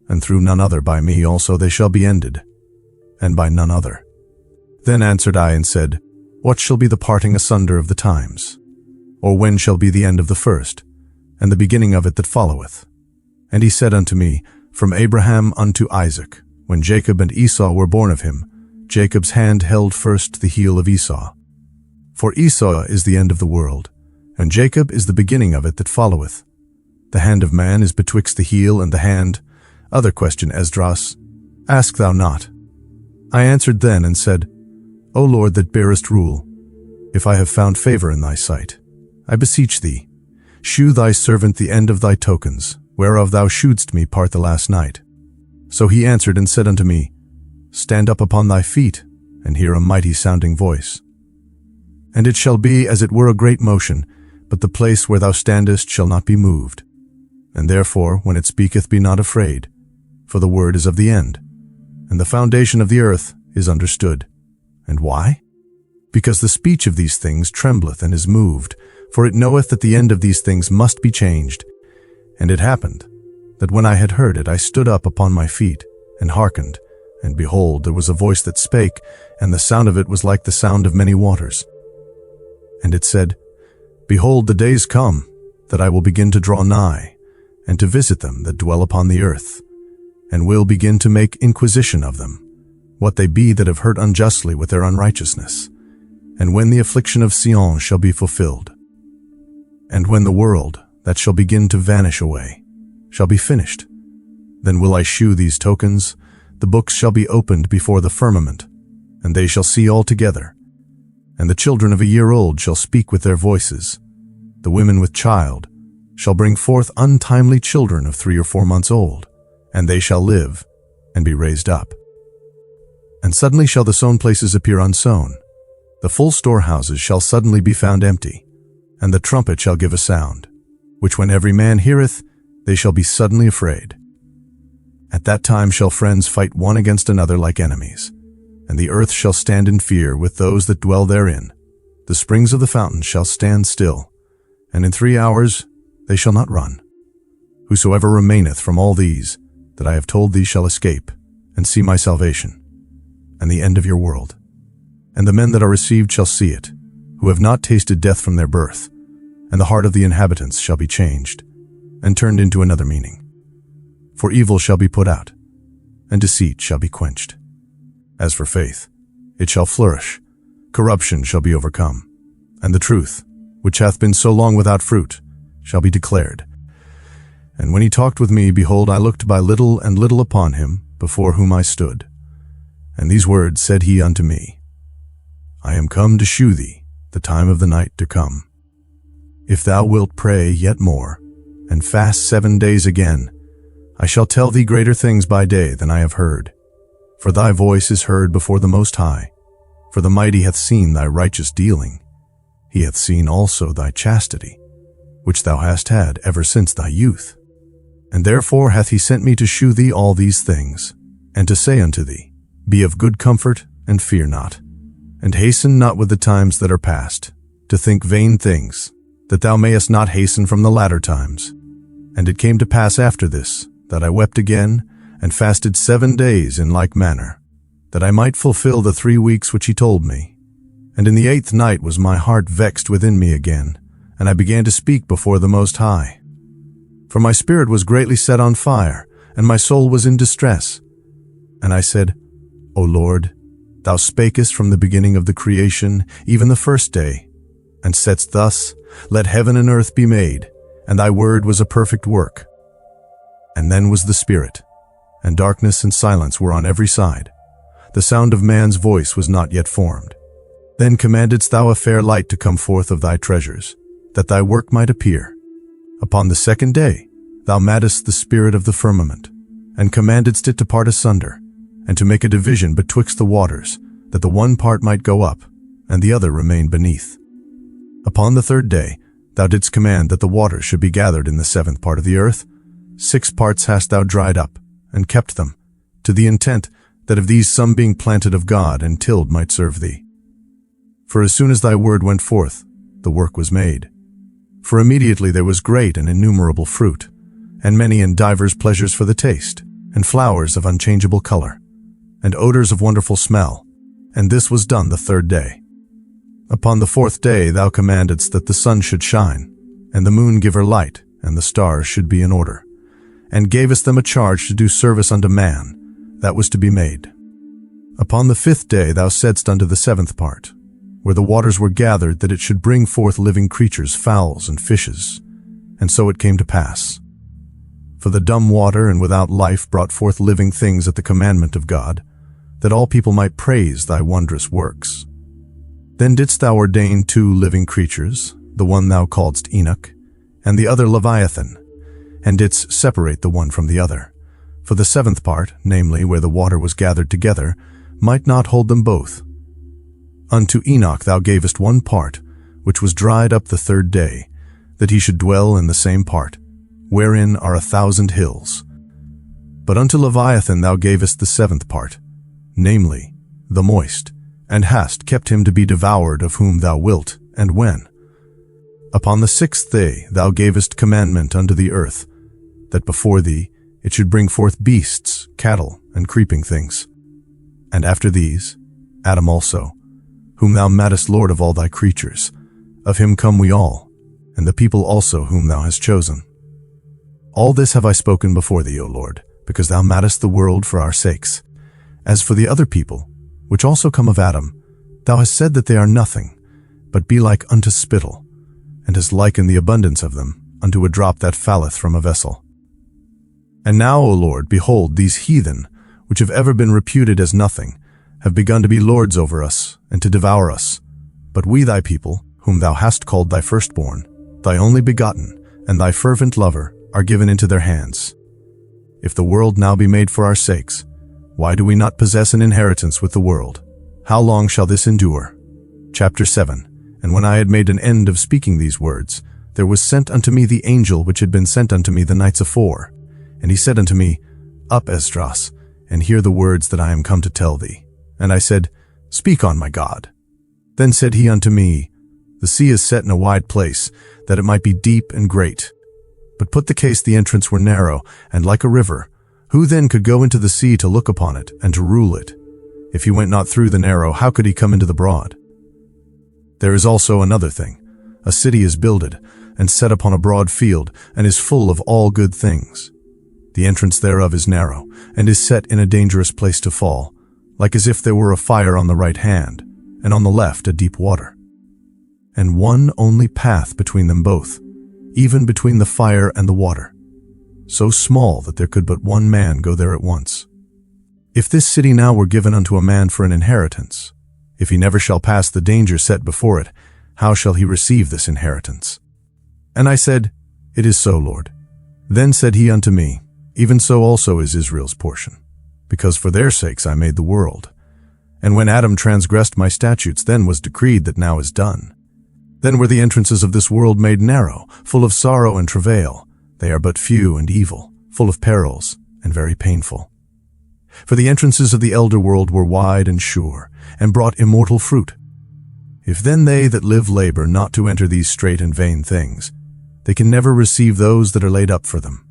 and through none other by me also they shall be ended, and by none other. Then answered I and said, What shall be the parting asunder of the times? Or when shall be the end of the first, and the beginning of it that followeth? And he said unto me, From Abraham unto Isaac, when Jacob and Esau were born of him, Jacob's hand held first the heel of Esau. For Esau is the end of the world, and Jacob is the beginning of it that followeth. The hand of man is betwixt the heel and the hand. Other question, Esdras, ask thou not. I answered then and said, O Lord that bearest rule, if I have found favor in thy sight, I beseech thee, shew thy servant the end of thy tokens, whereof thou shewedst me part the last night. So he answered and said unto me, Stand up upon thy feet, and hear a mighty sounding voice. And it shall be as it were a great motion, but the place where thou standest shall not be moved. And therefore, when it speaketh, be not afraid, for the word is of the end, and the foundation of the earth is understood. And why? Because the speech of these things trembleth and is moved, for it knoweth that the end of these things must be changed. And it happened, that when I had heard it, I stood up upon my feet, and hearkened, and behold, there was a voice that spake, and the sound of it was like the sound of many waters. And it said, Behold, the days come, that I will begin to draw nigh, and to visit them that dwell upon the earth, and will begin to make inquisition of them, what they be that have hurt unjustly with their unrighteousness, and when the affliction of Sion shall be fulfilled, and when the world, that shall begin to vanish away, shall be finished, then will I shew these tokens, the books shall be opened before the firmament, and they shall see all together, and the children of a year old shall speak with their voices, the women with child shall bring forth untimely children of 3 or 4 months old, and they shall live, and be raised up. And suddenly shall the sown places appear unsown, the full storehouses shall suddenly be found empty, and the trumpet shall give a sound, which when every man heareth, they shall be suddenly afraid. At that time shall friends fight one against another like enemies, and the earth shall stand in fear with those that dwell therein. The springs of the fountains shall stand still, and in 3 hours they shall not run. Whosoever remaineth from all these that I have told thee shall escape, and see my salvation, and the end of your world. And the men that are received shall see it, who have not tasted death from their birth, and the heart of the inhabitants shall be changed, and turned into another meaning. For evil shall be put out, and deceit shall be quenched. As for faith, it shall flourish, corruption shall be overcome, and the truth, which hath been so long without fruit, shall be declared. And when he talked with me, behold, I looked by little and little upon him, before whom I stood. And these words said he unto me, I am come to shew thee the time of the night to come. If thou wilt pray yet more, and fast 7 days again, I shall tell thee greater things by day than I have heard. For thy voice is heard before the Most High. For the Mighty hath seen thy righteous dealing. He hath seen also thy chastity, which thou hast had ever since thy youth. And therefore hath he sent me to shew thee all these things, and to say unto thee, Be of good comfort, and fear not. And hasten not with the times that are past, to think vain things, that thou mayest not hasten from the latter times. And it came to pass after this, that I wept again, and fasted 7 days in like manner, that I might fulfill the 3 weeks which he told me. And in the 8th night was my heart vexed within me again, and I began to speak before the Most High. For my spirit was greatly set on fire, and my soul was in distress. And I said, O Lord, thou spakest from the beginning of the creation, even the first day, and saidst thus, Let heaven and earth be made, and thy word was a perfect work. And then was the Spirit, and darkness and silence were on every side. The sound of man's voice was not yet formed. Then commandedst thou a fair light to come forth of thy treasures, that thy work might appear. Upon the 2nd day thou madest the spirit of the firmament, and commandedst it to part asunder, and to make a division betwixt the waters, that the one part might go up, and the other remain beneath. Upon the 3rd day thou didst command that the waters should be gathered in the 7th part of the earth. 6 parts hast thou dried up, and kept them, to the intent that of these some being planted of God and tilled might serve thee. For as soon as thy word went forth, the work was made. For immediately there was great and innumerable fruit, and many and divers pleasures for the taste, and flowers of unchangeable color, and odors of wonderful smell, and this was done the 3rd day. Upon the 4th day thou commandedst that the sun should shine, and the moon give her light, and the stars should be in order, and gavest them a charge to do service unto man, that was to be made. Upon the 5th day thou saidst unto the 7th part, where the waters were gathered, that it should bring forth living creatures, fowls and fishes. And so it came to pass. For the dumb water and without life brought forth living things at the commandment of God, that all people might praise thy wondrous works. Then didst thou ordain 2 living creatures, the one thou calledst Enoch, and the other Leviathan, and didst separate the one from the other. For the 7th part, namely, where the water was gathered together, might not hold them both. Unto Enoch thou gavest 1 part, which was dried up the 3rd day, that he should dwell in the same part, wherein are 1,000 hills. But unto Leviathan thou gavest the 7th part, namely, the moist, and hast kept him to be devoured of whom thou wilt, and when. Upon the 6th day thou gavest commandment unto the earth, that before thee it should bring forth beasts, cattle, and creeping things. And after these, Adam also, whom thou madest Lord of all thy creatures. Of him come we all, and the people also whom thou hast chosen. All this have I spoken before thee, O Lord, because thou madest the world for our sakes. As for the other people, which also come of Adam, thou hast said that they are nothing, but be like unto spittle, and hast likened the abundance of them unto a drop that falleth from a vessel. And now, O Lord, behold, these heathen, which have ever been reputed as nothing, have begun to be lords over us, and to devour us. But we thy people, whom thou hast called thy firstborn, thy only begotten, and thy fervent lover, are given into their hands. If the world now be made for our sakes, why do we not possess an inheritance with the world? How long shall this endure? Chapter 7. And when I had made an end of speaking these words, there was sent unto me the angel which had been sent unto me the nights afore. And he said unto me, Up, Esdras, and hear the words that I am come to tell thee. And I said, Speak on, my God. Then said he unto me, The sea is set in a wide place, that it might be deep and great. But put the case the entrance were narrow, and like a river. Who then could go into the sea to look upon it, and to rule it? If he went not through the narrow, how could he come into the broad? There is also another thing. A city is builded, and set upon a broad field, and is full of all good things. The entrance thereof is narrow, and is set in a dangerous place to fall, like as if there were a fire on the right hand, and on the left a deep water. And one only path between them both, even between the fire and the water, so small that there could but one man go there at once. If this city now were given unto a man for an inheritance, if he never shall pass the danger set before it, how shall he receive this inheritance? And I said, It is so, Lord. Then said he unto me, Even so also is Israel's portion, because for their sakes I made the world. And when Adam transgressed my statutes, then was decreed that now is done. Then were the entrances of this world made narrow, full of sorrow and travail. They are but few and evil, full of perils, and very painful. For the entrances of the elder world were wide and sure, and brought immortal fruit. If then they that live labor not to enter these straight and vain things, they can never receive those that are laid up for them.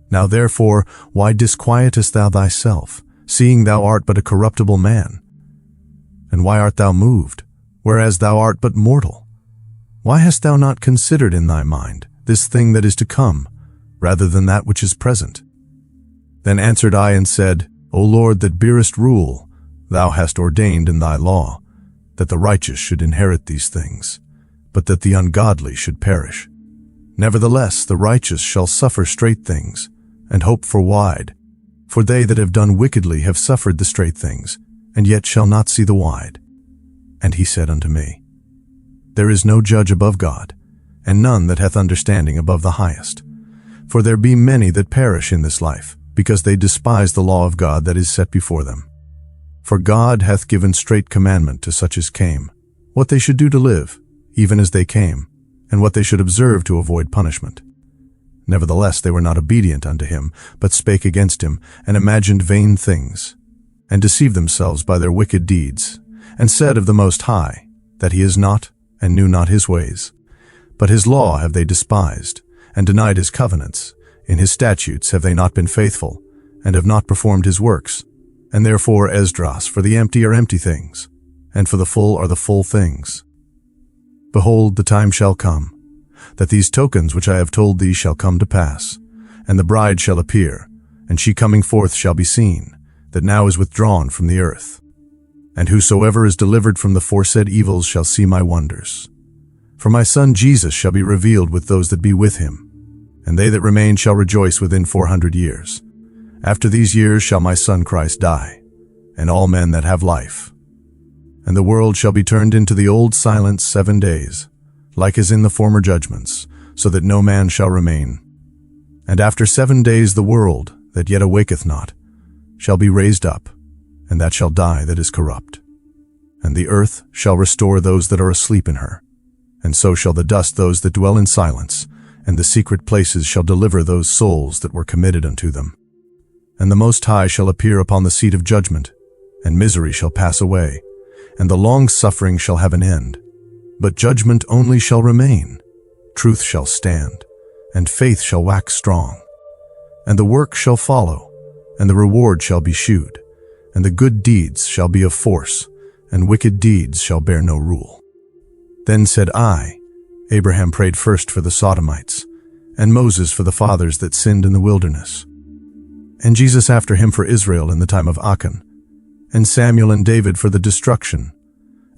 Now therefore, why disquietest thou thyself, seeing thou art but a corruptible man? And why art thou moved, whereas thou art but mortal? Why hast thou not considered in thy mind this thing that is to come, rather than that which is present? Then answered I and said, O Lord, that bearest rule, thou hast ordained in thy law, that the righteous should inherit these things, but that the ungodly should perish. Nevertheless, the righteous shall suffer straight things, and hope for wide. For they that have done wickedly have suffered the straight things, and yet shall not see the wide. And he said unto me, There is no judge above God, and none that hath understanding above the highest. For there be many that perish in this life, because they despise the law of God that is set before them. For God hath given straight commandment to such as came, what they should do to live, even as they came, and what they should observe to avoid punishment. Nevertheless they were not obedient unto him, but spake against him, and imagined vain things, and deceived themselves by their wicked deeds, and said of the Most High, that he is not, and knew not his ways. But his law have they despised, and denied his covenants. In his statutes have they not been faithful, and have not performed his works. And therefore Esdras, for the empty are empty things, and for the full are the full things. Behold, the time shall come, that these tokens which I have told thee shall come to pass, and the bride shall appear, and she coming forth shall be seen, that now is withdrawn from the earth. And whosoever is delivered from the foresaid evils shall see my wonders. For my son Jesus shall be revealed with those that be with him, and they that remain shall rejoice within 400 years. After these years shall my son Christ die, and all men that have life. And the world shall be turned into the old silence 7 days, like as in the former judgments, so that no man shall remain. And after 7 days the world, that yet awaketh not, shall be raised up, and that shall die that is corrupt. And the earth shall restore those that are asleep in her, and so shall the dust those that dwell in silence, and the secret places shall deliver those souls that were committed unto them. And the Most High shall appear upon the seat of judgment, and misery shall pass away, and the long suffering shall have an end. But judgment only shall remain, truth shall stand, and faith shall wax strong. And the work shall follow, and the reward shall be shewed, and the good deeds shall be of force, and wicked deeds shall bear no rule. Then said I, Abraham prayed first for the Sodomites, and Moses for the fathers that sinned in the wilderness, and Jesus after him for Israel in the time of Achan, and Samuel and David for the destruction,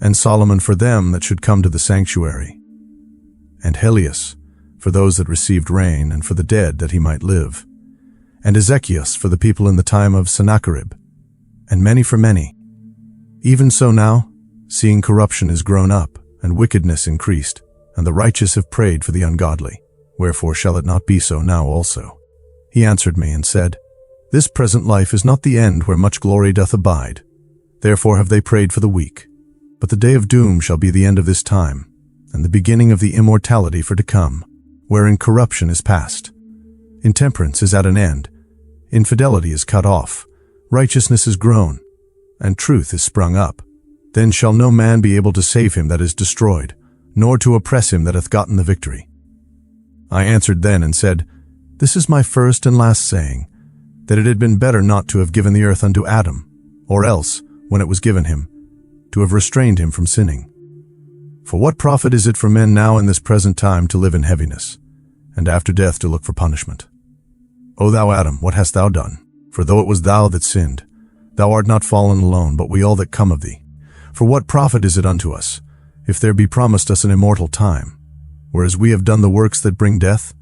and Solomon for them that should come to the sanctuary, and Helias for those that received rain, and for the dead that he might live, and Ezechias for the people in the time of Sennacherib, and many for many. Even so now, seeing corruption is grown up, and wickedness increased, and the righteous have prayed for the ungodly, wherefore shall it not be so now also? He answered me and said, This present life is not the end where much glory doth abide. Therefore have they prayed for the weak. But the day of doom shall be the end of this time, and the beginning of the immortality for to come, wherein corruption is past. Intemperance is at an end, infidelity is cut off, righteousness is grown, and truth is sprung up. Then shall no man be able to save him that is destroyed, nor to oppress him that hath gotten the victory. I answered then and said, This is my first and last saying, that it had been better not to have given the earth unto Adam, or else, when it was given him, to have restrained him from sinning. For what profit is it for men now in this present time to live in heaviness, and after death to look for punishment? O thou Adam, what hast thou done? For though it was thou that sinned, thou art not fallen alone, but we all that come of thee. For what profit is it unto us, if there be promised us an immortal time, whereas we have done the works that bring death,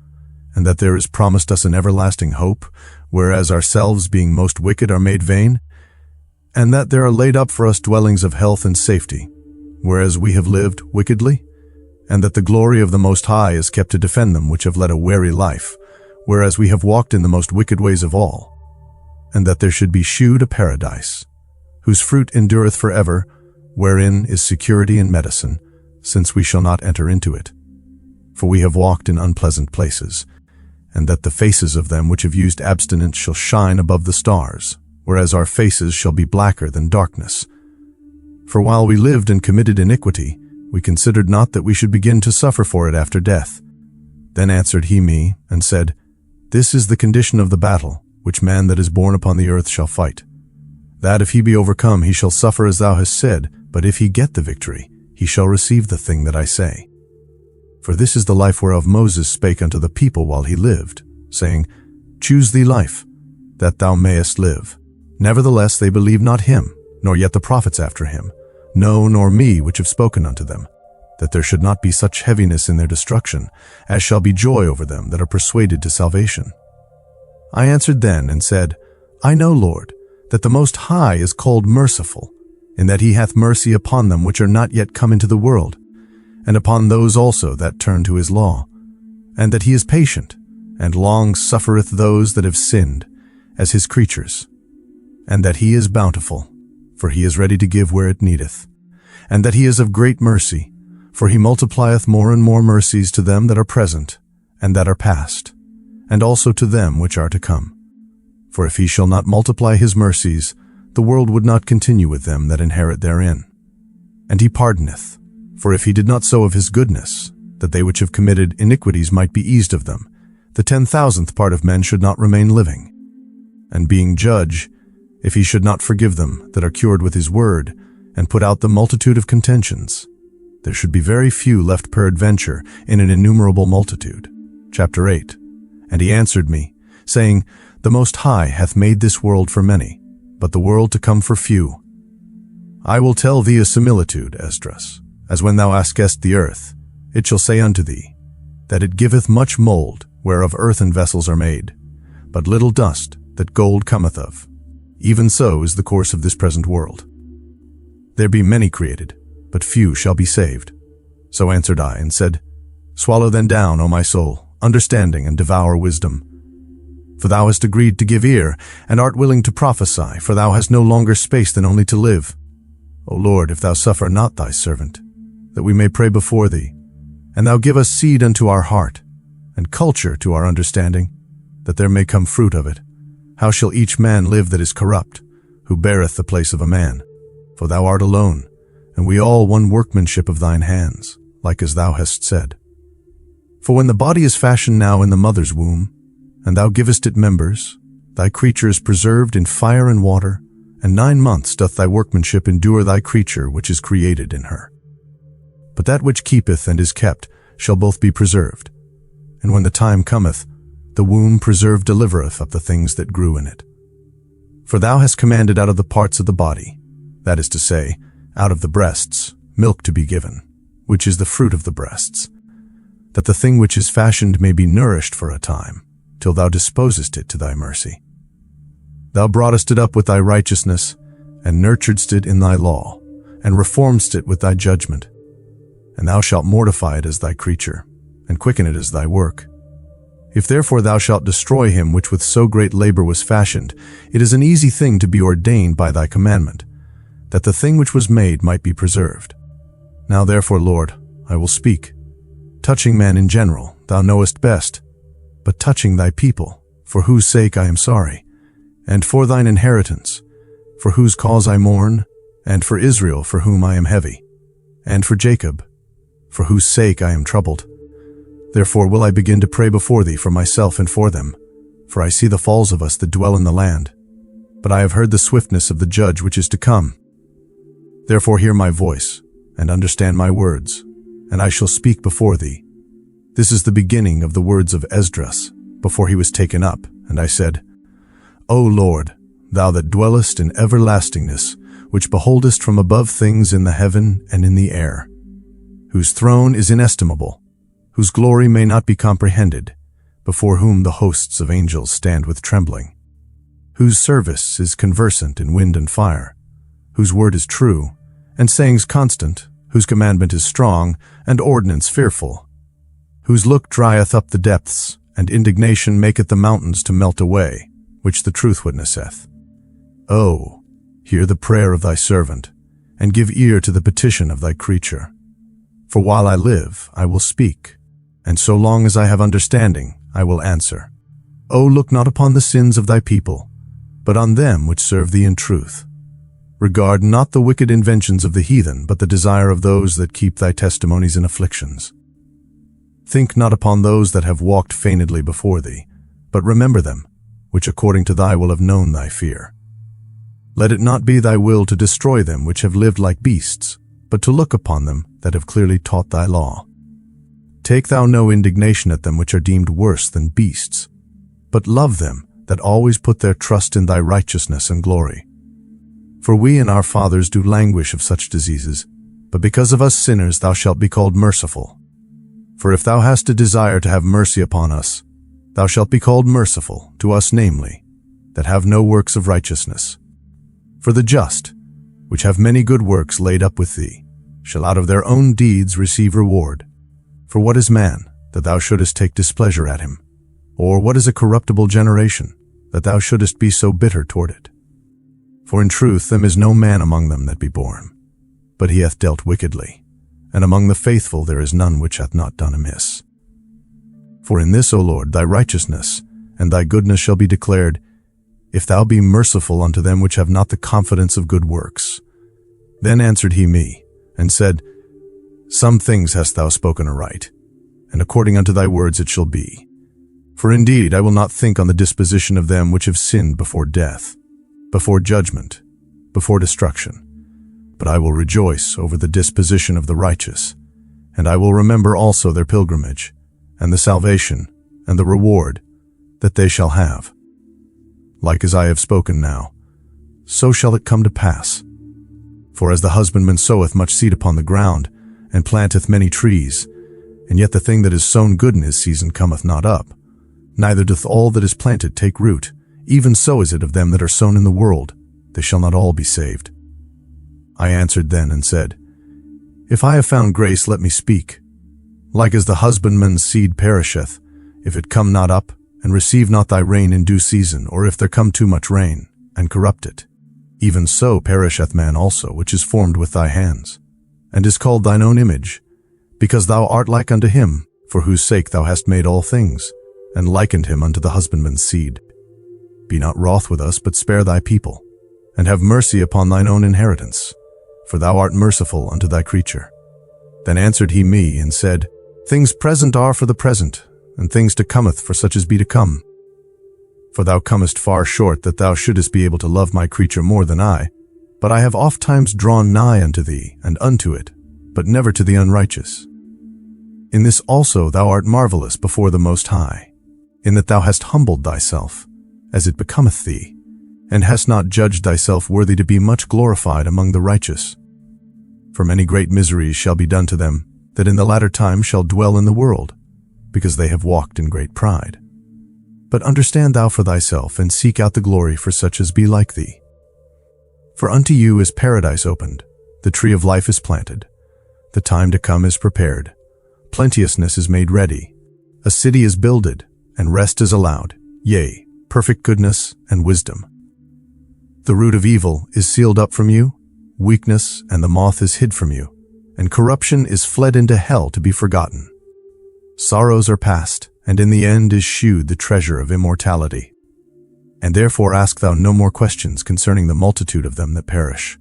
and that there is promised us an everlasting hope, whereas ourselves being most wicked are made vain, and that there are laid up for us dwellings of health and safety, whereas we have lived wickedly, and that the glory of the Most High is kept to defend them which have led a weary life, whereas we have walked in the most wicked ways of all, and that there should be shewed a paradise, whose fruit endureth forever, wherein is security and medicine, since we shall not enter into it. For we have walked in unpleasant places, and that the faces of them which have used abstinence shall shine above the stars, whereas our faces shall be blacker than darkness. For while we lived and committed iniquity, we considered not that we should begin to suffer for it after death. Then answered he me, and said, This is the condition of the battle, which man that is born upon the earth shall fight. That if he be overcome, he shall suffer as thou hast said, but if he get the victory, he shall receive the thing that I say. For this is the life whereof Moses spake unto the people while he lived, saying, Choose thee life, that thou mayest live. Nevertheless they believe not him, nor yet the prophets after him, no, nor me which have spoken unto them, that there should not be such heaviness in their destruction, as shall be joy over them that are persuaded to salvation. I answered then and said, I know, Lord, that the Most High is called merciful, in that he hath mercy upon them which are not yet come into the world, and upon those also that turn to his law, and that he is patient, and long suffereth those that have sinned, as his creatures, and that he is bountiful, for he is ready to give where it needeth, and that he is of great mercy, for he multiplieth more and more mercies to them that are present, and that are past, and also to them which are to come. For if he shall not multiply his mercies, the world would not continue with them that inherit therein. And he pardoneth, for if he did not so of his goodness, that they which have committed iniquities might be eased of them, the 10,000th part of men should not remain living. And being judge, if he should not forgive them that are cured with his word, and put out the multitude of contentions, there should be very few left peradventure in an innumerable multitude. Chapter 8. And he answered me, saying, The Most High hath made this world for many, but the world to come for few. I will tell thee a similitude, Esdras, as when thou askest the earth, it shall say unto thee, that it giveth much mold, whereof earthen vessels are made, but little dust that gold cometh of. Even so is the course of this present world. There be many created, but few shall be saved. So answered I, and said, Swallow then down, O my soul, understanding, and devour wisdom. For thou hast agreed to give ear, and art willing to prophesy, for thou hast no longer space than only to live. O Lord, if thou suffer not thy servant, that we may pray before thee, and thou give us seed unto our heart, and culture to our understanding, that there may come fruit of it, how shall each man live that is corrupt, who beareth the place of a man? For thou art alone, and we all one workmanship of thine hands, like as thou hast said. For when the body is fashioned now in the mother's womb, and thou givest it members, thy creature is preserved in fire and water, and 9 months doth thy workmanship endure thy creature which is created in her. But that which keepeth and is kept shall both be preserved. And when the time cometh, the womb preserved delivereth up the things that grew in it. For thou hast commanded out of the parts of the body, that is to say, out of the breasts, milk to be given, which is the fruit of the breasts, that the thing which is fashioned may be nourished for a time, till thou disposest it to thy mercy. Thou broughtest it up with thy righteousness, and nurturedst it in thy law, and reformedst it with thy judgment. And thou shalt mortify it as thy creature, and quicken it as thy work. If therefore thou shalt destroy him which with so great labor was fashioned, it is an easy thing to be ordained by thy commandment, that the thing which was made might be preserved. Now therefore, Lord, I will speak. Touching man in general, thou knowest best, but touching thy people, for whose sake I am sorry, and for thine inheritance, for whose cause I mourn, and for Israel, for whom I am heavy, and for Jacob, for whose sake I am troubled. Therefore will I begin to pray before thee for myself and for them, for I see the falls of us that dwell in the land. But I have heard the swiftness of the judge which is to come. Therefore hear my voice, and understand my words, and I shall speak before thee. This is the beginning of the words of Esdras, before he was taken up, and And I said, O Lord, thou that dwellest in everlastingness, which beholdest from above things in the heaven and in the air, whose throne is inestimable, whose glory may not be comprehended, before whom the hosts of angels stand with trembling, whose service is conversant in wind and fire, whose word is true, and sayings constant, whose commandment is strong, and ordinance fearful, whose look drieth up the depths, and indignation maketh the mountains to melt away, which the truth witnesseth. O, hear the prayer of thy servant, and give ear to the petition of thy creature. For while I live, I will speak, and so long as I have understanding, I will answer. O, look not upon the sins of thy people, but on them which serve thee in truth. Regard not the wicked inventions of the heathen, but the desire of those that keep thy testimonies in afflictions. Think not upon those that have walked feignedly before thee, but remember them, which according to thy will have known thy fear. Let it not be thy will to destroy them which have lived like beasts, but to look upon them that have clearly taught thy law. Take thou no indignation at them which are deemed worse than beasts, but love them that always put their trust in thy righteousness and glory. For we and our fathers do languish of such diseases, but because of us sinners thou shalt be called merciful. For if thou hast a desire to have mercy upon us, thou shalt be called merciful, to us namely, that have no works of righteousness. For the just, which have many good works laid up with thee, shall out of their own deeds receive reward. For what is man, that thou shouldest take displeasure at him? Or what is a corruptible generation, that thou shouldest be so bitter toward it? For in truth there is no man among them that be born, but he hath dealt wickedly, and among the faithful there is none which hath not done amiss. For in this, O Lord, thy righteousness and thy goodness shall be declared, if thou be merciful unto them which have not the confidence of good works. Then answered he me, and said, Some things hast thou spoken aright, and according unto thy words it shall be. For indeed I will not think on the disposition of them which have sinned before death, before judgment, before destruction, but I will rejoice over the disposition of the righteous, and I will remember also their pilgrimage, and the salvation, and the reward that they shall have. Like as I have spoken now, so shall it come to pass. For as the husbandman soweth much seed upon the ground, and planteth many trees, and yet the thing that is sown good in his season cometh not up, neither doth all that is planted take root, even so is it of them that are sown in the world, they shall not all be saved. I answered then and said, If I have found grace, let me speak. Like as the husbandman's seed perisheth, if it come not up, and receive not thy rain in due season, or if there come too much rain, and corrupt it, even so perisheth man also, which is formed with thy hands, and is called thine own image, because thou art like unto him, for whose sake thou hast made all things, and likened him unto the husbandman's seed. Be not wroth with us, but spare thy people, and have mercy upon thine own inheritance, for thou art merciful unto thy creature. Then answered he me, and said, Things present are for the present, and things to cometh for such as be to come. For thou comest far short that thou shouldest be able to love my creature more than I, but I have oft times drawn nigh unto thee, and unto it, but never to the unrighteous. In this also thou art marvelous before the Most High, in that thou hast humbled thyself, as it becometh thee, and hast not judged thyself worthy to be much glorified among the righteous. For many great miseries shall be done to them, that in the latter time shall dwell in the world, because they have walked in great pride. But understand thou for thyself, and seek out the glory for such as be like thee. For unto you is paradise opened, the tree of life is planted, the time to come is prepared, plenteousness is made ready, a city is builded, and rest is allowed, yea, perfect goodness and wisdom. The root of evil is sealed up from you, weakness and the moth is hid from you, and corruption is fled into hell to be forgotten. Sorrows are past, and in the end is shewed the treasure of immortality. And therefore ask thou no more questions concerning the multitude of them that perish.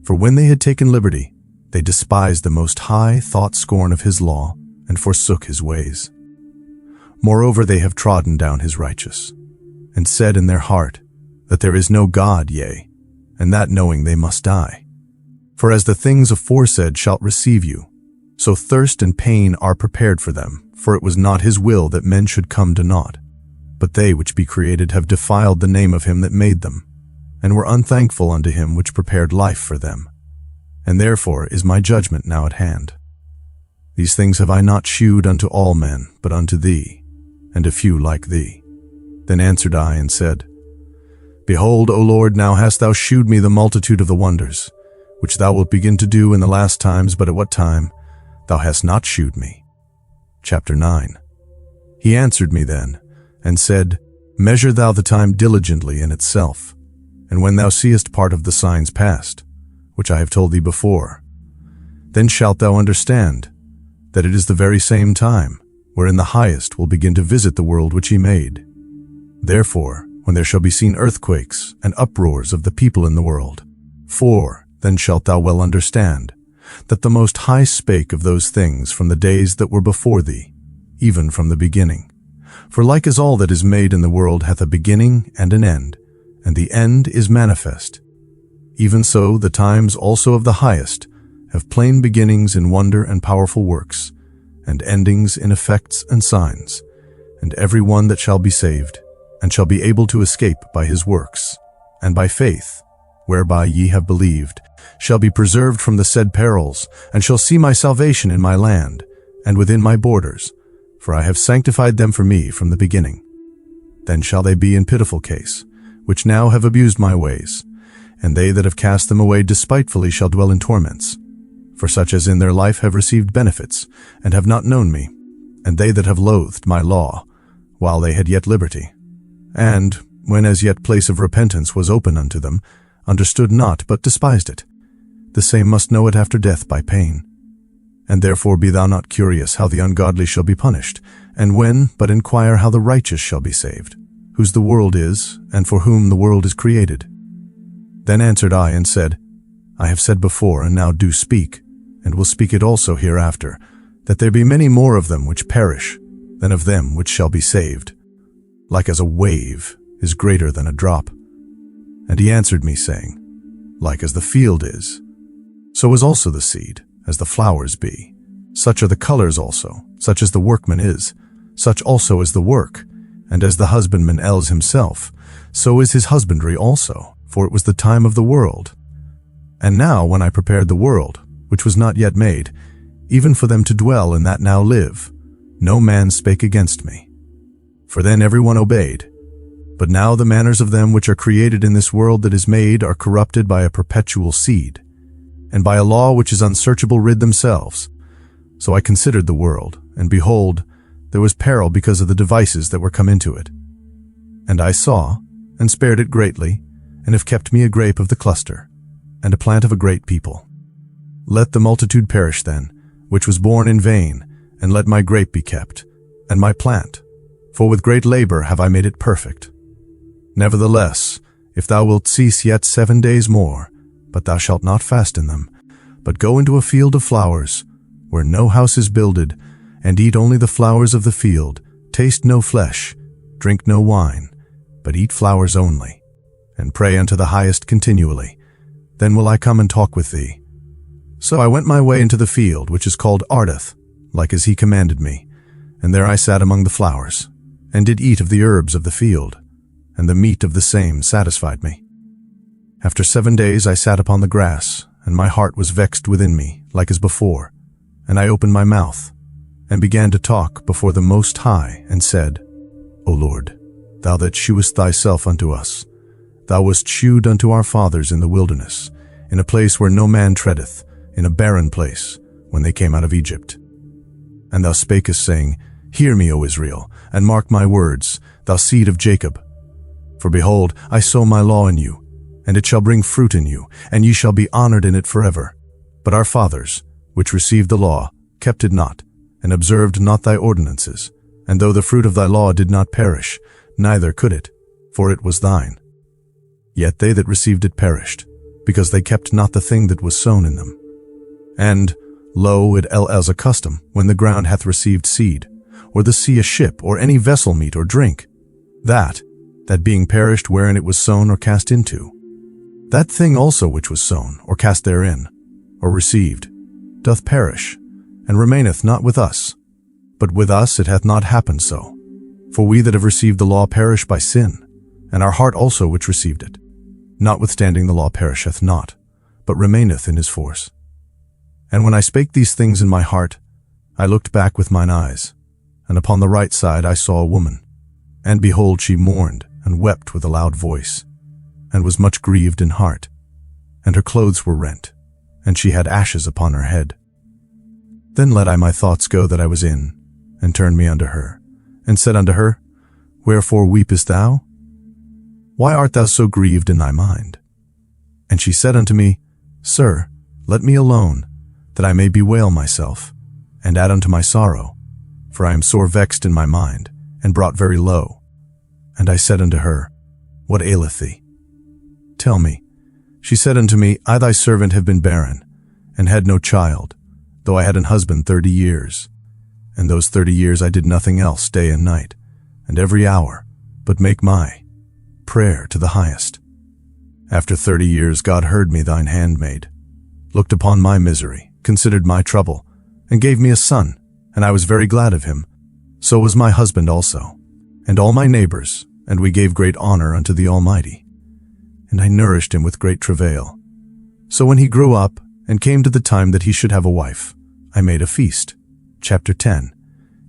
For when they had taken liberty, they despised the Most High, thought scorn of his law, and forsook his ways. Moreover, they have trodden down his righteous, and said in their heart that there is no God, yea, and that knowing they must die. For as the things aforesaid shalt receive you, so thirst and pain are prepared for them, for it was not his will that men should come to naught. But they which be created have defiled the name of him that made them, and were unthankful unto him which prepared life for them. And therefore is my judgment now at hand. These things have I not shewed unto all men, but unto thee, and a few like thee. Then answered I and said, Behold, O Lord, now hast thou shewed me the multitude of the wonders, which thou wilt begin to do in the last times, but at what time thou hast not shewed me. Chapter 9. He answered me then, and said, Measure thou the time diligently in itself, and when thou seest part of the signs past, which I have told thee before, then shalt thou understand that it is the very same time wherein the Highest will begin to visit the world which he made. Therefore, when there shall be seen earthquakes and uproars of the people in the world, then shalt thou well understand that the Most High spake of those things from the days that were before thee, even from the beginning. For like as all that is made in the world hath a beginning and an end, and the end is manifest, even so the times also of the Highest have plain beginnings in wonder and powerful works, and endings in effects and signs, and every one that shall be saved, and shall be able to escape by his works, and by faith, whereby ye have believed, shall be preserved from the said perils, and shall see my salvation in my land, and within my borders, for I have sanctified them for me from the beginning. Then shall they be in pitiful case, which now have abused my ways, and they that have cast them away despitefully shall dwell in torments. For such as in their life have received benefits, and have not known me, and they that have loathed my law, while they had yet liberty, and, when as yet place of repentance was open unto them, understood not, but despised it, the same must know it after death by pain. And therefore be thou not curious how the ungodly shall be punished, and when, but inquire how the righteous shall be saved, whose the world is, and for whom the world is created. Then answered I and said, I have said before, and now do speak, and will speak it also hereafter, that there be many more of them which perish, than of them which shall be saved. Like as a wave is greater than a drop. And he answered me, saying, Like as the field is, so is also the seed, as the flowers be. Such are the colors also, such as the workman is, such also is the work. And as the husbandman ells himself, so is his husbandry also, for it was the time of the world. And now when I prepared the world, which was not yet made, even for them to dwell in that now live, no man spake against me. For then every one obeyed. But now the manners of them which are created in this world that is made are corrupted by a perpetual seed, and by a law which is unsearchable rid themselves. So I considered the world, and behold, there was peril because of the devices that were come into it. And I saw, and spared it greatly, and have kept me a grape of the cluster, and a plant of a great people. Let the multitude perish then, which was born in vain, and let my grape be kept, and my plant, for with great labor have I made it perfect. Nevertheless, if thou wilt cease yet 7 days more, but thou shalt not fast in them, but go into a field of flowers, where no house is builded, and eat only the flowers of the field, taste no flesh, drink no wine, but eat flowers only, and pray unto the Highest continually. Then will I come and talk with thee. So I went my way into the field, which is called Ardeth, like as he commanded me, and there I sat among the flowers, and did eat of the herbs of the field, and the meat of the same satisfied me. After 7 days I sat upon the grass, and my heart was vexed within me, like as before, and I opened my mouth, and began to talk before the Most High, and said, O Lord, thou that shewest thyself unto us, thou wast shewed unto our fathers in the wilderness, in a place where no man treadeth, in a barren place, when they came out of Egypt. And thou spakest, saying, Hear me, O Israel, and mark my words, thou seed of Jacob. For behold, I sow my law in you, and it shall bring fruit in you, and ye shall be honored in it forever. But our fathers, which received the law, kept it not, and observed not thy ordinances. And though the fruit of thy law did not perish, neither could it, for it was thine. Yet they that received it perished, because they kept not the thing that was sown in them. And, lo, it as a custom, when the ground hath received seed, or the sea a ship, or any vessel meat or drink, that being perished wherein it was sown or cast into, that thing also which was sown, or cast therein, or received, doth perish, and remaineth not with us. But with us it hath not happened so. For we that have received the law perish by sin, and our heart also which received it. Notwithstanding the law perisheth not, but remaineth in his force. And when I spake these things in my heart, I looked back with mine eyes, and upon the right side I saw a woman. And behold, she mourned, and wept with a loud voice, and was much grieved in heart. And her clothes were rent, and she had ashes upon her head. Then let I my thoughts go that I was in, and turned me unto her, and said unto her, Wherefore weepest thou? Why art thou so grieved in thy mind? And she said unto me, Sir, let me alone, that I may bewail myself, and add unto my sorrow, for I am sore vexed in my mind, and brought very low. And I said unto her, What aileth thee? Tell me. She said unto me, I thy servant have been barren, and had no child, though I had an husband 30 years. And those 30 years I did nothing else day and night, and every hour, but make my prayer to the highest. After 30 years God heard me thine handmaid, looked upon my misery, considered my trouble, and gave me a son, and I was very glad of him. So was my husband also, and all my neighbors, and we gave great honor unto the Almighty. And I nourished him with great travail. So when he grew up, and came to the time that he should have a wife, I made a feast. Chapter 10.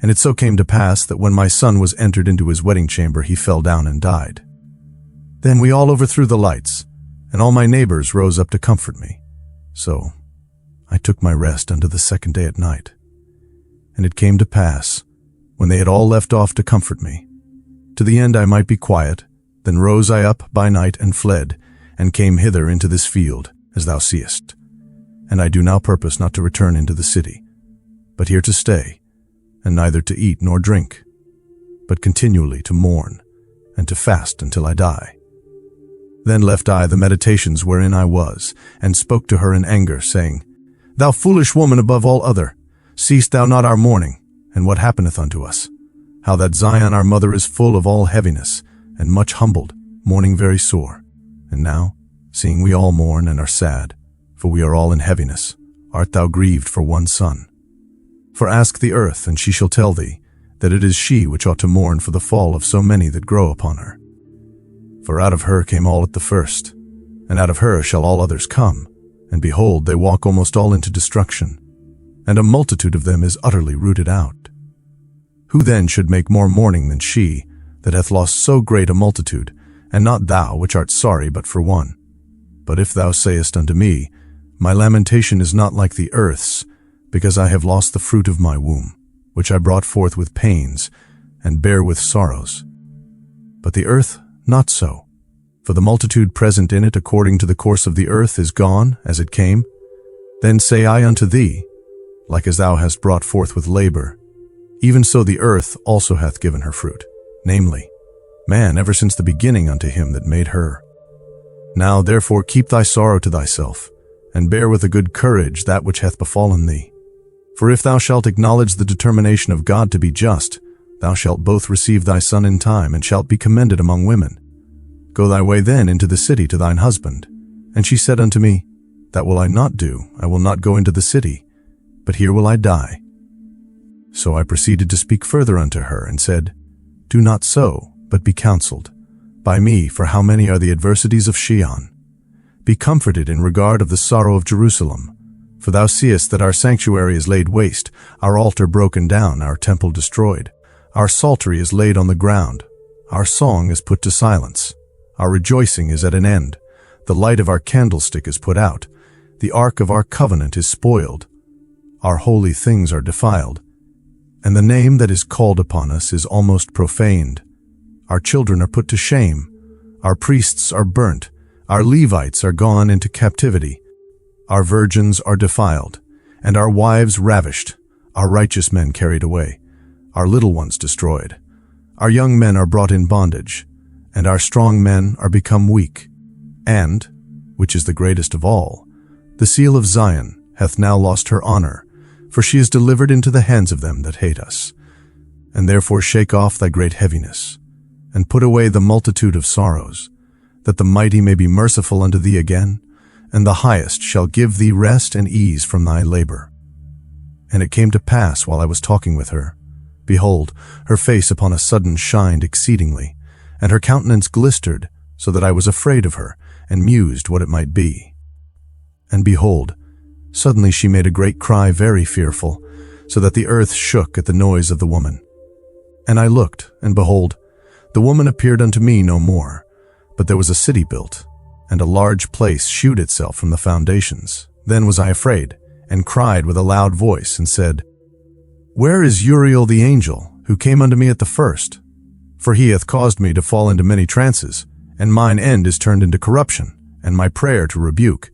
And it so came to pass that when my son was entered into his wedding chamber, he fell down and died. Then we all overthrew the lights, and all my neighbors rose up to comfort me. So I took my rest unto the second day at night. And it came to pass, when they had all left off to comfort me, to the end I might be quiet, then rose I up by night and fled, and came hither into this field, as thou seest. And I do now purpose not to return into the city, but here to stay, and neither to eat nor drink, but continually to mourn, and to fast until I die. Then left I the meditations wherein I was, and spoke to her in anger, saying, Thou foolish woman above all other, seest thou not our mourning, and what happeneth unto us? How that Zion our mother is full of all heaviness, and much humbled, mourning very sore. And now, seeing we all mourn and are sad, for we are all in heaviness, art thou grieved for one son? For ask the earth, and she shall tell thee, that it is she which ought to mourn for the fall of so many that grow upon her. For out of her came all at the first, and out of her shall all others come, and behold, they walk almost all into destruction, and a multitude of them is utterly rooted out. Who then should make more mourning than she, that hath lost so great a multitude, and not thou, which art sorry but for one? But if thou sayest unto me, My lamentation is not like the earth's, because I have lost the fruit of my womb, which I brought forth with pains, and bear with sorrows. But the earth, not so, for the multitude present in it according to the course of the earth is gone as it came. Then say I unto thee, like as thou hast brought forth with labor, even so the earth also hath given her fruit, namely, man ever since the beginning unto him that made her. Now therefore keep thy sorrow to thyself, and bear with a good courage that which hath befallen thee. For if thou shalt acknowledge the determination of God to be just, thou shalt both receive thy son in time, and shalt be commended among women. Go thy way then into the city to thine husband. And she said unto me, That will I not do, I will not go into the city, but here will I die. So I proceeded to speak further unto her, and said, Do not so, but be counseled by me, for how many are the adversities of Shion? Be comforted in regard of the sorrow of Jerusalem, for thou seest that our sanctuary is laid waste, our altar broken down, our temple destroyed. Our psaltery is laid on the ground, our song is put to silence, our rejoicing is at an end, the light of our candlestick is put out, the ark of our covenant is spoiled, our holy things are defiled, and the name that is called upon us is almost profaned. Our children are put to shame, our priests are burnt, our Levites are gone into captivity, our virgins are defiled, and our wives ravished, our righteous men carried away, our little ones destroyed. Our young men are brought in bondage, and our strong men are become weak. And, which is the greatest of all, the seal of Zion hath now lost her honor, for she is delivered into the hands of them that hate us. And therefore shake off thy great heaviness, and put away the multitude of sorrows, that the mighty may be merciful unto thee again, and the highest shall give thee rest and ease from thy labor. And it came to pass while I was talking with her, Behold, her face upon a sudden shined exceedingly, and her countenance glistered, so that I was afraid of her, and mused what it might be. And behold, suddenly she made a great cry, very fearful, so that the earth shook at the noise of the woman. And I looked, and behold, the woman appeared unto me no more, but there was a city built, and a large place shewed itself from the foundations. Then was I afraid, and cried with a loud voice, and said, Where is Uriel the angel, who came unto me at the first? For he hath caused me to fall into many trances, and mine end is turned into corruption, and my prayer to rebuke.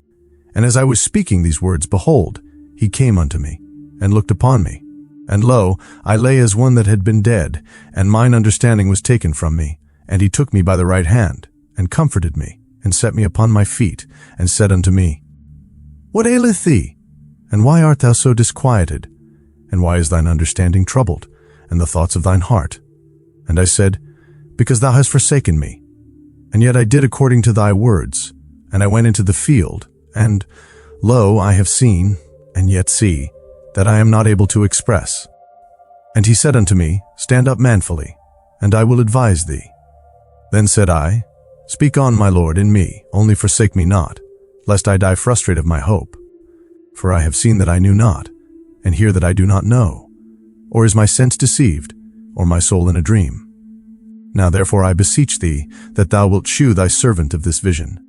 And as I was speaking these words, behold, he came unto me, and looked upon me. And lo, I lay as one that had been dead, and mine understanding was taken from me. And he took me by the right hand, and comforted me, and set me upon my feet, and said unto me, What aileth thee? And why art thou so disquieted? And why is thine understanding troubled, and the thoughts of thine heart? And I said, Because thou hast forsaken me. And yet I did according to thy words, and I went into the field, and, lo, I have seen, and yet see, that I am not able to express. And he said unto me, Stand up manfully, and I will advise thee. Then said I, Speak on, my Lord, in me, only forsake me not, lest I die frustrate of my hope. For I have seen that I knew not, and hear that I do not know. Or is my sense deceived, or my soul in a dream? Now therefore I beseech thee, that thou wilt shew thy servant of this vision.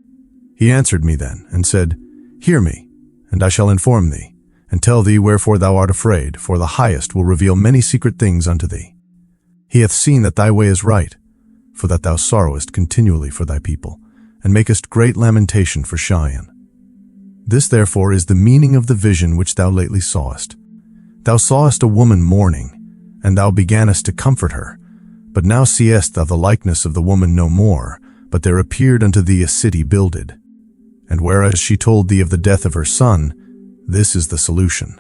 He answered me then, and said, Hear me, and I shall inform thee, and tell thee wherefore thou art afraid, for the Highest will reveal many secret things unto thee. He hath seen that thy way is right, for that thou sorrowest continually for thy people, and makest great lamentation for Cheyenne. This therefore is the meaning of the vision which thou lately sawest. Thou sawest a woman mourning, and thou beganest to comfort her. But now seest thou the likeness of the woman no more, but there appeared unto thee a city builded. And whereas she told thee of the death of her son, this is the solution.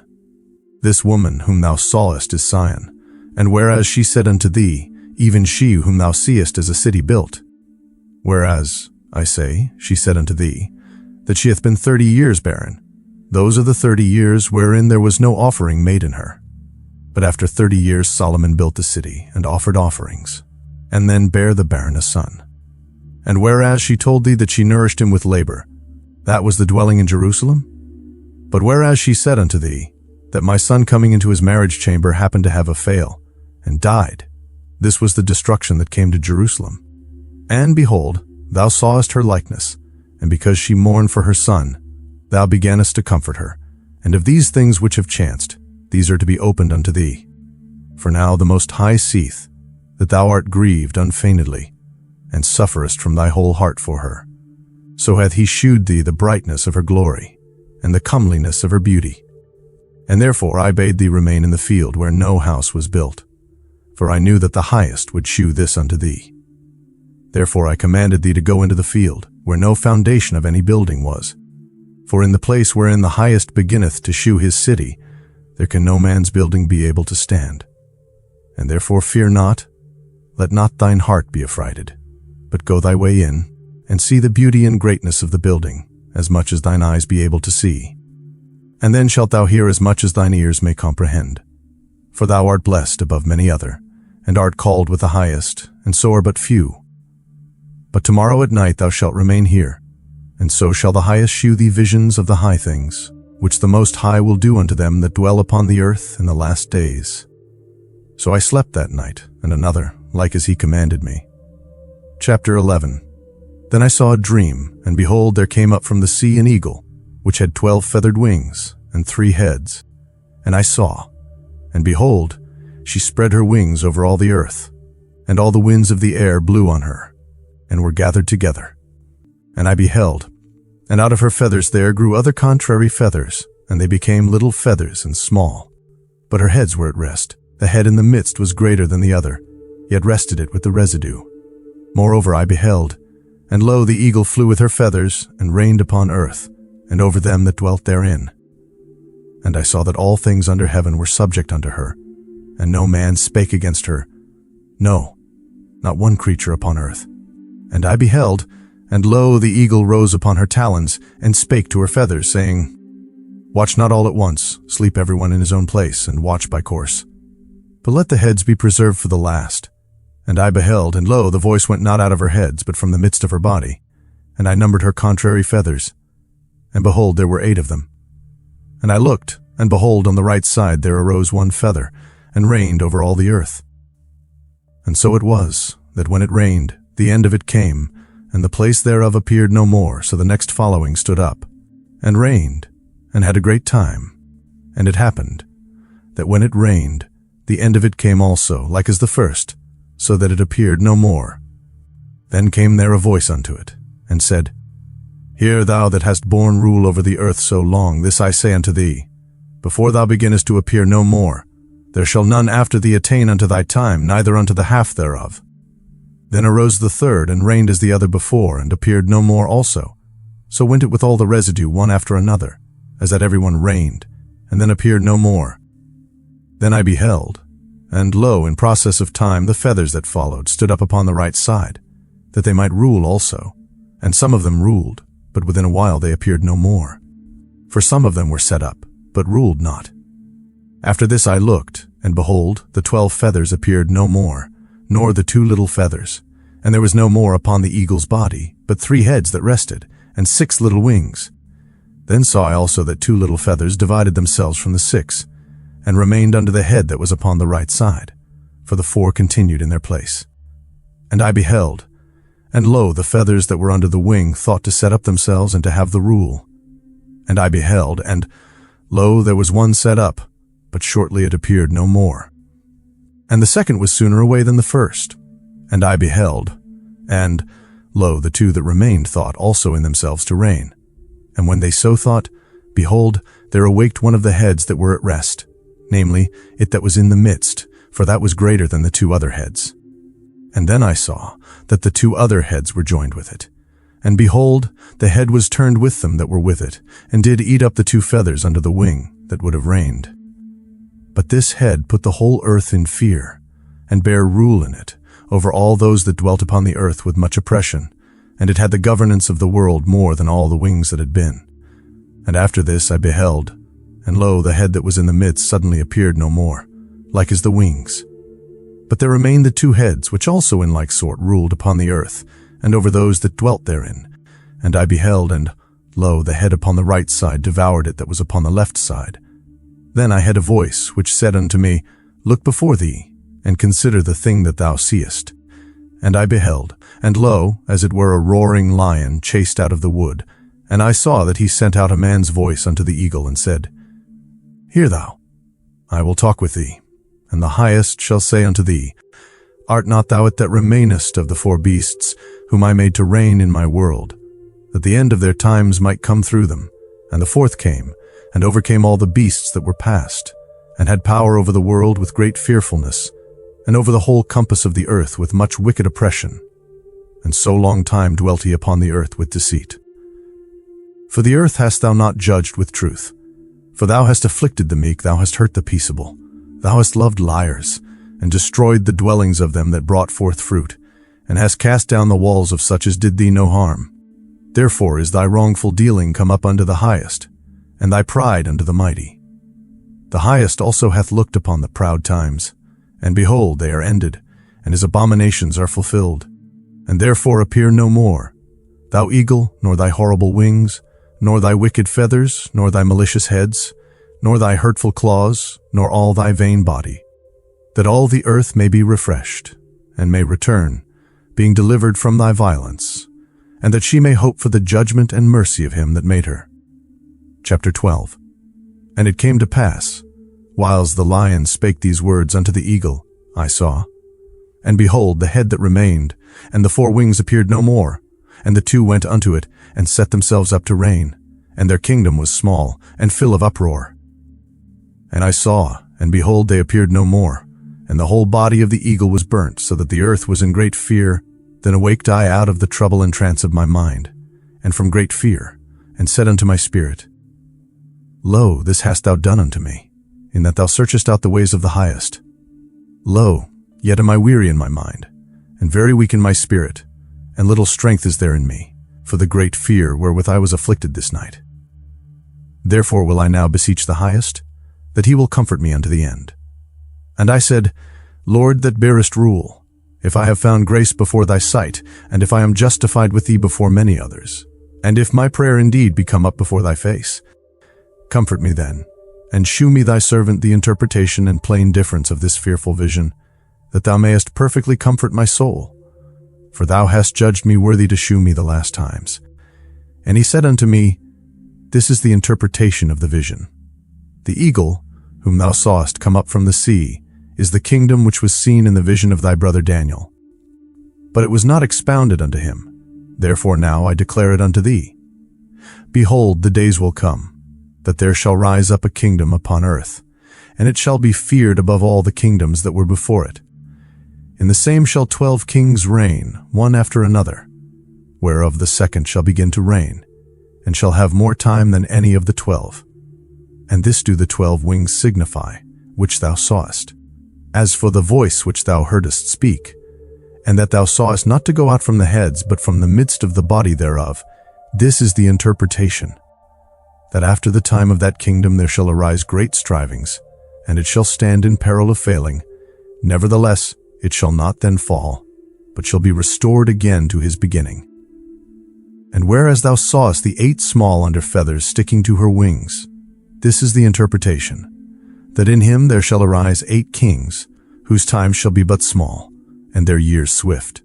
This woman whom thou sawest is Sion, and whereas she said unto thee, even she whom thou seest is a city built. Whereas, I say, she said unto thee, that she hath been 30 years barren. Those are the 30 years wherein there was no offering made in her. But after 30 years Solomon built the city, and offered offerings, and then bare the barren a son. And whereas she told thee that she nourished him with labor, that was the dwelling in Jerusalem? But whereas she said unto thee, that my son coming into his marriage chamber happened to have a fail, and died, this was the destruction that came to Jerusalem. And behold, thou sawest her likeness, and because she mourned for her son, thou beganest to comfort her. And of these things which have chanced, these are to be opened unto thee. For now the Most High seeth that thou art grieved unfeignedly, and sufferest from thy whole heart for her. So hath he shewed thee the brightness of her glory, and the comeliness of her beauty. And therefore I bade thee remain in the field where no house was built, for I knew that the Highest would shew this unto thee. Therefore I commanded thee to go into the field, where no foundation of any building was. For in the place wherein the Highest beginneth to shew his city, there can no man's building be able to stand. And therefore fear not, let not thine heart be affrighted, but go thy way in, and see the beauty and greatness of the building, as much as thine eyes be able to see. And then shalt thou hear as much as thine ears may comprehend. For thou art blessed above many other, and art called with the Highest, and so are but few. But tomorrow at night thou shalt remain here, and so shall the Highest shew thee visions of the high things, which the Most High will do unto them that dwell upon the earth in the last days. So I slept that night, and another, like as he commanded me. Chapter 11. Then I saw a dream, and behold, there came up from the sea an eagle, which had 12 feathered wings, and 3 heads. And I saw, and behold, she spread her wings over all the earth, and all the winds of the air blew on her, and were gathered together. And I beheld, and out of her feathers there grew other contrary feathers, and they became little feathers and small. But her heads were at rest. The head in the midst was greater than the other, yet rested it with the residue. Moreover I beheld, and lo, the eagle flew with her feathers, and reigned upon earth, and over them that dwelt therein. And I saw that all things under heaven were subject unto her, and no man spake against her, no, not one creature upon earth. And I beheld, and lo, the eagle rose upon her talons, and spake to her feathers, saying, Watch not all at once, sleep everyone in his own place, and watch by course. but let the heads be preserved for the last. And I beheld, and lo, the voice went not out of her heads, but from the midst of her body. And I numbered her contrary feathers, and behold, there were 8 of them. And I looked, and behold, on the right side there arose one feather, and reigned over all the earth. And so it was, that when it reigned, the end of it came, and the place thereof appeared no more, so the next following stood up, and reigned, and had a great time. And it happened, that when it reigned, the end of it came also, like as the first, so that it appeared no more. Then came there a voice unto it, and said, Hear thou that hast borne rule over the earth so long, this I say unto thee, before thou beginnest to appear no more, there shall none after thee attain unto thy time, neither unto the half thereof. Then arose the third, and reigned as the other before, and appeared no more also. So went it with all the residue one after another, as that every one reigned, and then appeared no more. Then I beheld, and lo, in process of time the feathers that followed stood up upon the right side, that they might rule also. And some of them ruled, but within a while they appeared no more. For some of them were set up, but ruled not. After this I looked, and behold, the 12 feathers appeared no more, nor the 2 little feathers. And there was no more upon the eagle's body, but 3 heads that rested, and 6 little wings. Then saw I also that 2 little feathers divided themselves from the 6, and remained under the head that was upon the right side, for the 4 continued in their place. And I beheld, and lo, the feathers that were under the wing thought to set up themselves and to have the rule. And I beheld, and lo, there was one set up, but shortly it appeared no more. And the second was sooner away than the first. And I beheld, and lo, the 2 that remained thought also in themselves to reign. And when they so thought, behold, there awaked one of the heads that were at rest, namely, it that was in the midst, for that was greater than the 2 other heads. And then I saw that the 2 other heads were joined with it. And behold, the head was turned with them that were with it, and did eat up the 2 feathers under the wing that would have reigned. But this head put the whole earth in fear, and bare rule in it, over all those that dwelt upon the earth with much oppression, and it had the governance of the world more than all the wings that had been. And after this I beheld, and lo, the head that was in the midst suddenly appeared no more, like as the wings. But there remained the 2 heads, which also in like sort ruled upon the earth, and over those that dwelt therein. And I beheld, and lo, the head upon the right side devoured it that was upon the left side. Then I had a voice, which said unto me, Look before thee, and consider the thing that thou seest. And I beheld, and lo, as it were a roaring lion chased out of the wood, and I saw that he sent out a man's voice unto the eagle, and said, Hear thou, I will talk with thee. And the highest shall say unto thee, Art not thou it that remainest of the 4 beasts, whom I made to reign in my world, that the end of their times might come through them? And the 4th came, and overcame all the beasts that were past, and had power over the world with great fearfulness, and over the whole compass of the earth with much wicked oppression. And so long time dwelt he upon the earth with deceit. For the earth hast thou not judged with truth. For thou hast afflicted the meek, thou hast hurt the peaceable. Thou hast loved liars, and destroyed the dwellings of them that brought forth fruit, and hast cast down the walls of such as did thee no harm. Therefore is thy wrongful dealing come up unto the highest, and thy pride unto the mighty. The highest also hath looked upon the proud times, and behold, they are ended, and his abominations are fulfilled, and therefore appear no more. Thou eagle, nor thy horrible wings, nor thy wicked feathers, nor thy malicious heads, nor thy hurtful claws, nor all thy vain body, that all the earth may be refreshed, and may return, being delivered from thy violence, and that she may hope for the judgment and mercy of him that made her. Chapter 12. And it came to pass, whiles the lion spake these words unto the eagle, I saw, and behold, the head that remained, and the 4 wings appeared no more, and the 2 went unto it, and set themselves up to reign, and their kingdom was small, and full of uproar. And I saw, and behold, they appeared no more, and the whole body of the eagle was burnt, so that the earth was in great fear. Then awaked I out of the trouble and trance of my mind, and from great fear, and said unto my spirit, Lo, this hast thou done unto me, in that thou searchest out the ways of the highest. Lo, yet am I weary in my mind, and very weak in my spirit, and little strength is there in me, for the great fear wherewith I was afflicted this night. Therefore will I now beseech the highest, that he will comfort me unto the end. And I said, Lord that bearest rule, if I have found grace before thy sight, and if I am justified with thee before many others, and if my prayer indeed be come up before thy face, comfort me then, and shew me thy servant the interpretation and plain difference of this fearful vision, that thou mayest perfectly comfort my soul. For thou hast judged me worthy to shew me the last times. And he said unto me, This is the interpretation of the vision. The eagle, whom thou sawest come up from the sea, is the kingdom which was seen in the vision of thy brother Daniel. But it was not expounded unto him. Therefore now I declare it unto thee. Behold, the days will come, that there shall rise up a kingdom upon earth, and it shall be feared above all the kingdoms that were before it. In the same shall 12 kings reign, one after another, whereof the second shall begin to reign, and shall have more time than any of the 12. And this do the 12 wings signify, which thou sawest. As for the voice which thou heardest speak, and that thou sawest not to go out from the heads, but from the midst of the body thereof, this is the interpretation, that after the time of that kingdom there shall arise great strivings, and it shall stand in peril of failing. Nevertheless, it shall not then fall, but shall be restored again to his beginning. And whereas thou sawest the 8 small under feathers sticking to her wings, this is the interpretation, that in him there shall arise 8 kings, whose time shall be but small, and their years swift.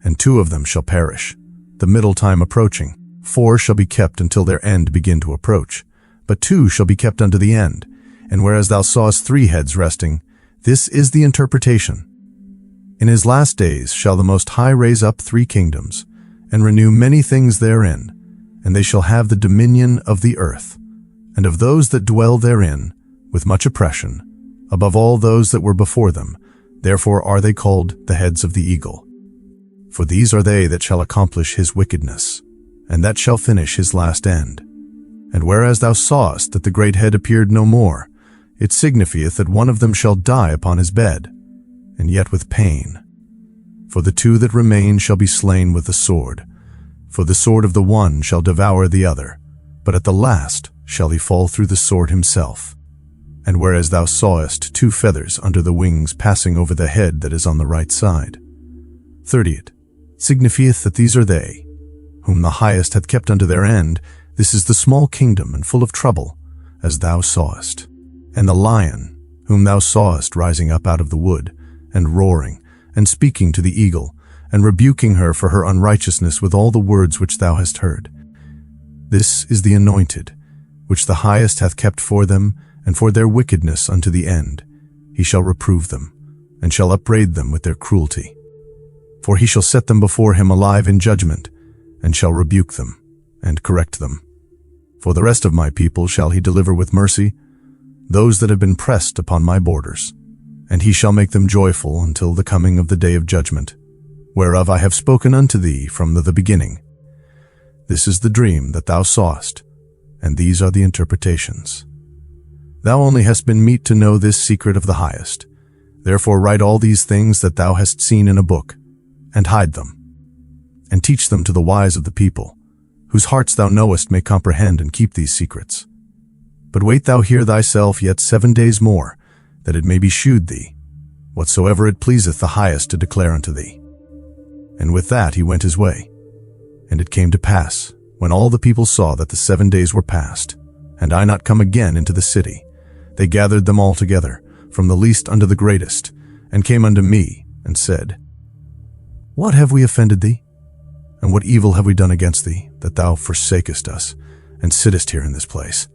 And 2 of them shall perish, the middle time approaching. 4 shall be kept until their end begin to approach, but 2 shall be kept unto the end. And whereas thou sawest 3 heads resting, this is the interpretation. In his last days shall the Most High raise up 3 kingdoms, and renew many things therein, and they shall have the dominion of the earth, and of those that dwell therein, with much oppression, above all those that were before them. Therefore are they called the heads of the eagle. For these are they that shall accomplish his wickedness, and that shall finish his last end. And whereas thou sawest that the great head appeared no more, it signifieth that one of them shall die upon his bed, and yet with pain. For the 2 that remain shall be slain with the sword, for the sword of the one shall devour the other, but at the last shall he fall through the sword himself. And whereas thou sawest 2 feathers under the wings passing over the head that is on the right side, 30th, signifieth that these are they, whom the highest hath kept unto their end. This is the small kingdom and full of trouble, as thou sawest. And the lion, whom thou sawest rising up out of the wood, and roaring, and speaking to the eagle, and rebuking her for her unrighteousness with all the words which thou hast heard. This is the anointed, which the highest hath kept for them, and for their wickedness unto the end. He shall reprove them, and shall upbraid them with their cruelty. For he shall set them before him alive in judgment, and shall rebuke them, and correct them. For the rest of my people shall he deliver with mercy, those that have been pressed upon my borders. And he shall make them joyful until the coming of the day of judgment, whereof I have spoken unto thee from the beginning. This is the dream that thou sawest, and these are the interpretations. Thou only hast been meet to know this secret of the highest. Therefore write all these things that thou hast seen in a book, and hide them, and teach them to the wise of the people, whose hearts thou knowest may comprehend and keep these secrets. But wait thou here thyself yet 7 days more, that it may be shewed thee, whatsoever it pleaseth the highest to declare unto thee. And with that he went his way. And it came to pass, when all the people saw that the 7 days were past, and I not come again into the city, they gathered them all together, from the least unto the greatest, and came unto me, and said, What have we offended thee? And what evil have we done against thee, that thou forsakest us, and sittest here in this place?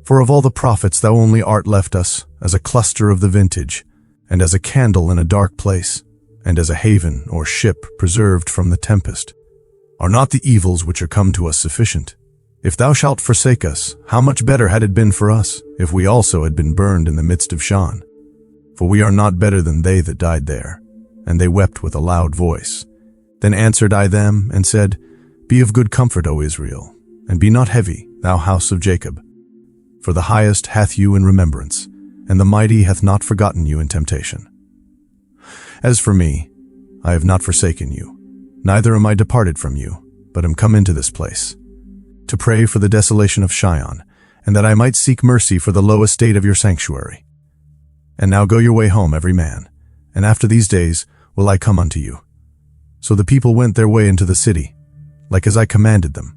For of all the prophets thou only art left us, as a cluster of the vintage, and as a candle in a dark place, and as a haven or ship preserved from the tempest. Are not the evils which are come to us sufficient? If thou shalt forsake us, how much better had it been for us, if we also had been burned in the midst of Shan? For we are not better than they that died there. And they wept with a loud voice. Then answered I them, and said, Be of good comfort, O Israel, and be not heavy, thou house of Jacob. For the highest hath you in remembrance, and the mighty hath not forgotten you in temptation. As for me, I have not forsaken you, neither am I departed from you, but am come into this place, to pray for the desolation of Shion, and that I might seek mercy for the low estate of your sanctuary. And now go your way home, every man, and after these days will I come unto you. So the people went their way into the city, like as I commanded them.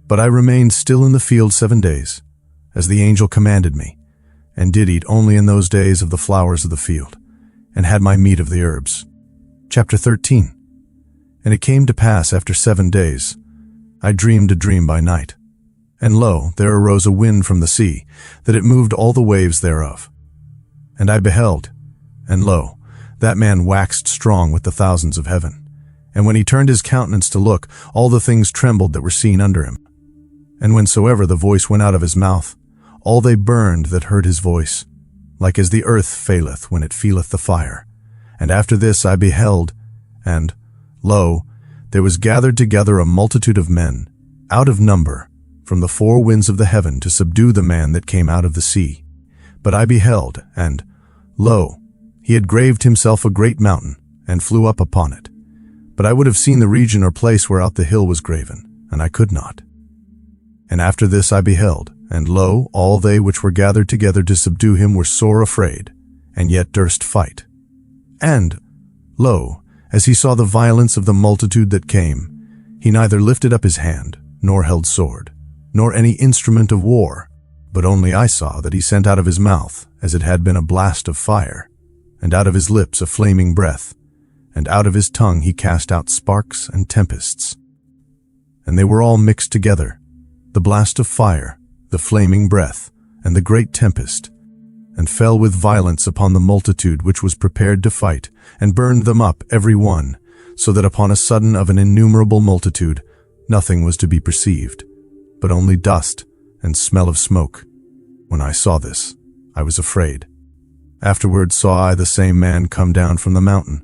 But I remained still in the field 7 days, as the angel commanded me, and did eat only in those days of the flowers of the field, and had my meat of the herbs. Chapter 13. And it came to pass after 7 days, I dreamed a dream by night. And lo, there arose a wind from the sea, that it moved all the waves thereof. And I beheld, and lo, that man waxed strong with the thousands of heaven. And when he turned his countenance to look, all the things trembled that were seen under him. And whensoever the voice went out of his mouth, all they burned that heard his voice, like as the earth faileth when it feeleth the fire. And after this I beheld, and, lo, there was gathered together a multitude of men, out of number, from the four winds of the heaven to subdue the man that came out of the sea. But I beheld, and, lo, he had graved himself a great mountain, and flew up upon it. But I would have seen the region or place whereout the hill was graven, and I could not. And after this I beheld, and lo, all they which were gathered together to subdue him were sore afraid, and yet durst fight. And, lo, as he saw the violence of the multitude that came, he neither lifted up his hand, nor held sword, nor any instrument of war, but only I saw that he sent out of his mouth, as it had been a blast of fire, and out of his lips a flaming breath, and out of his tongue he cast out sparks and tempests. And they were all mixed together, the blast of fire, the flaming breath, and the great tempest, and fell with violence upon the multitude which was prepared to fight, and burned them up every one, so that upon a sudden of an innumerable multitude nothing was to be perceived, but only dust and smell of smoke. When I saw this, I was afraid. Afterward saw I the same man come down from the mountain,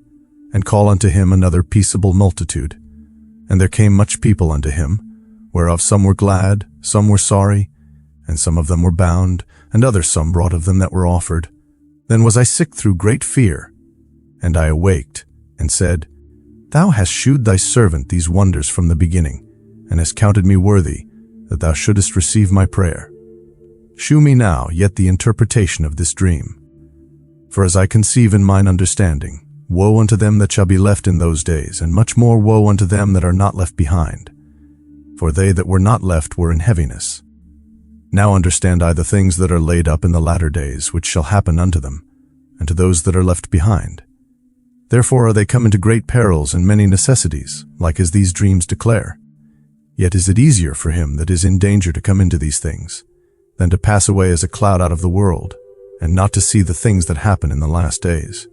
and call unto him another peaceable multitude. And there came much people unto him, whereof some were glad, some were sorry, and some of them were bound, and others some brought of them that were offered. Then was I sick through great fear, and I awaked, and said, Thou hast shewed thy servant these wonders from the beginning, and hast counted me worthy, that thou shouldest receive my prayer. Shew me now yet the interpretation of this dream. For as I conceive in mine understanding, woe unto them that shall be left in those days, and much more woe unto them that are not left behind. For they that were not left were in heaviness. Now understand I the things that are laid up in the latter days, which shall happen unto them, and to those that are left behind. Therefore are they come into great perils and many necessities, like as these dreams declare. Yet is it easier for him that is in danger to come into these things, than to pass away as a cloud out of the world, and not to see the things that happen in the last days.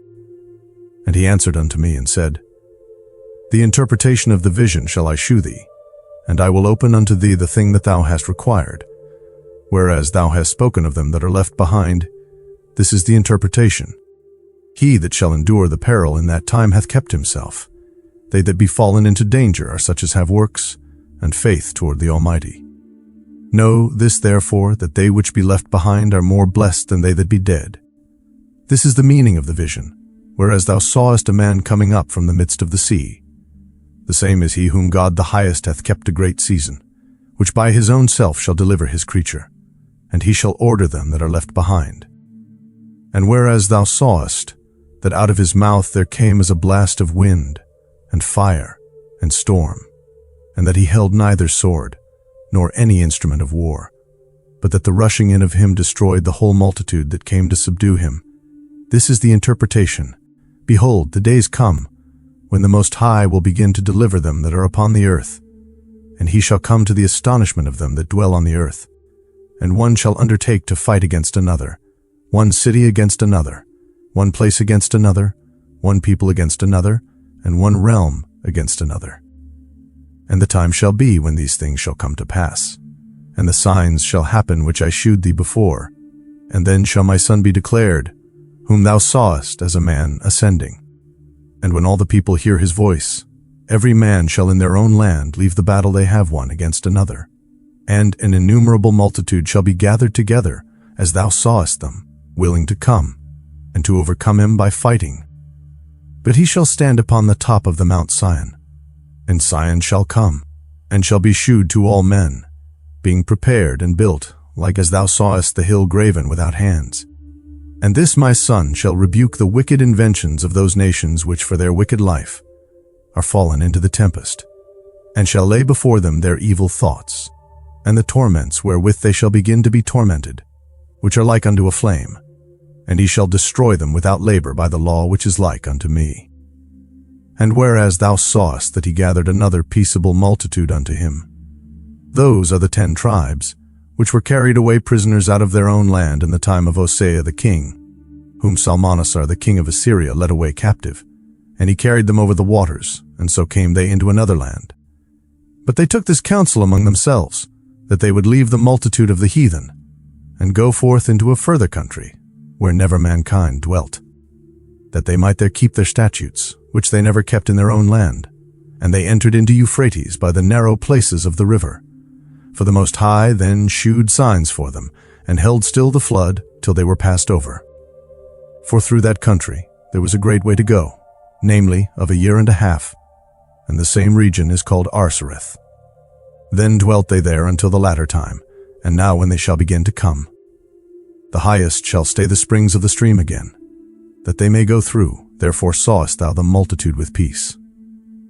And he answered unto me and said, The interpretation of the vision shall I shew thee, and I will open unto thee the thing that thou hast required. Whereas thou hast spoken of them that are left behind, this is the interpretation. He that shall endure the peril in that time hath kept himself. They that be fallen into danger are such as have works and faith toward the Almighty. Know this therefore, that they which be left behind are more blessed than they that be dead. This is the meaning of the vision, whereas thou sawest a man coming up from the midst of the sea. The same is he whom God the highest hath kept a great season, which by his own self shall deliver his creature, and he shall order them that are left behind. And whereas thou sawest that out of his mouth there came as a blast of wind, and fire, and storm, and that he held neither sword, nor any instrument of war, but that the rushing in of him destroyed the whole multitude that came to subdue him. This is the interpretation. Behold, the days come, when the Most High will begin to deliver them that are upon the earth, and he shall come to the astonishment of them that dwell on the earth. And one shall undertake to fight against another, one city against another, one place against another, one people against another, and one realm against another. And the time shall be when these things shall come to pass, and the signs shall happen which I shewed thee before, and then shall my Son be declared, whom thou sawest as a man ascending. And when all the people hear his voice, every man shall in their own land leave the battle they have won against another, and an innumerable multitude shall be gathered together, as thou sawest them, willing to come, and to overcome him by fighting. But he shall stand upon the top of the Mount Sion, and Sion shall come, and shall be shewed to all men, being prepared and built, like as thou sawest the hill graven without hands. And this my son shall rebuke the wicked inventions of those nations which for their wicked life are fallen into the tempest, and shall lay before them their evil thoughts, and the torments wherewith they shall begin to be tormented, which are like unto a flame, and he shall destroy them without labor by the law which is like unto me. And whereas thou sawest that he gathered another peaceable multitude unto him, those are the 10 tribes, which were carried away prisoners out of their own land in the time of Hosea the king, whom Salmanasar the king of Assyria led away captive, and he carried them over the waters, and so came they into another land. But they took this counsel among themselves, that they would leave the multitude of the heathen, and go forth into a further country, where never mankind dwelt, that they might there keep their statutes, which they never kept in their own land. And they entered into Euphrates by the narrow places of the river. For the Most High then shewed signs for them, and held still the flood till they were passed over. For through that country there was a great way to go, namely of 1.5 years, and the same region is called Arsareth. Then dwelt they there until the latter time, and now when they shall begin to come, the highest shall stay the springs of the stream again, that they may go through. Therefore sawest thou the multitude with peace.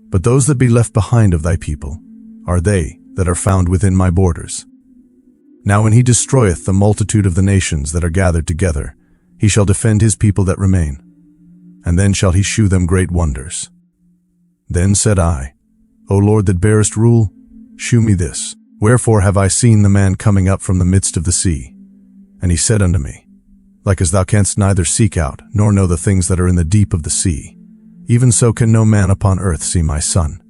But those that be left behind of thy people are they that are found within my borders. Now when he destroyeth the multitude of the nations that are gathered together, he shall defend his people that remain, and then shall he shew them great wonders. Then said I, O Lord that bearest rule, shew me this. Wherefore have I seen the man coming up from the midst of the sea? And he said unto me, like as thou canst neither seek out nor know the things that are in the deep of the sea, even so can no man upon earth see my son,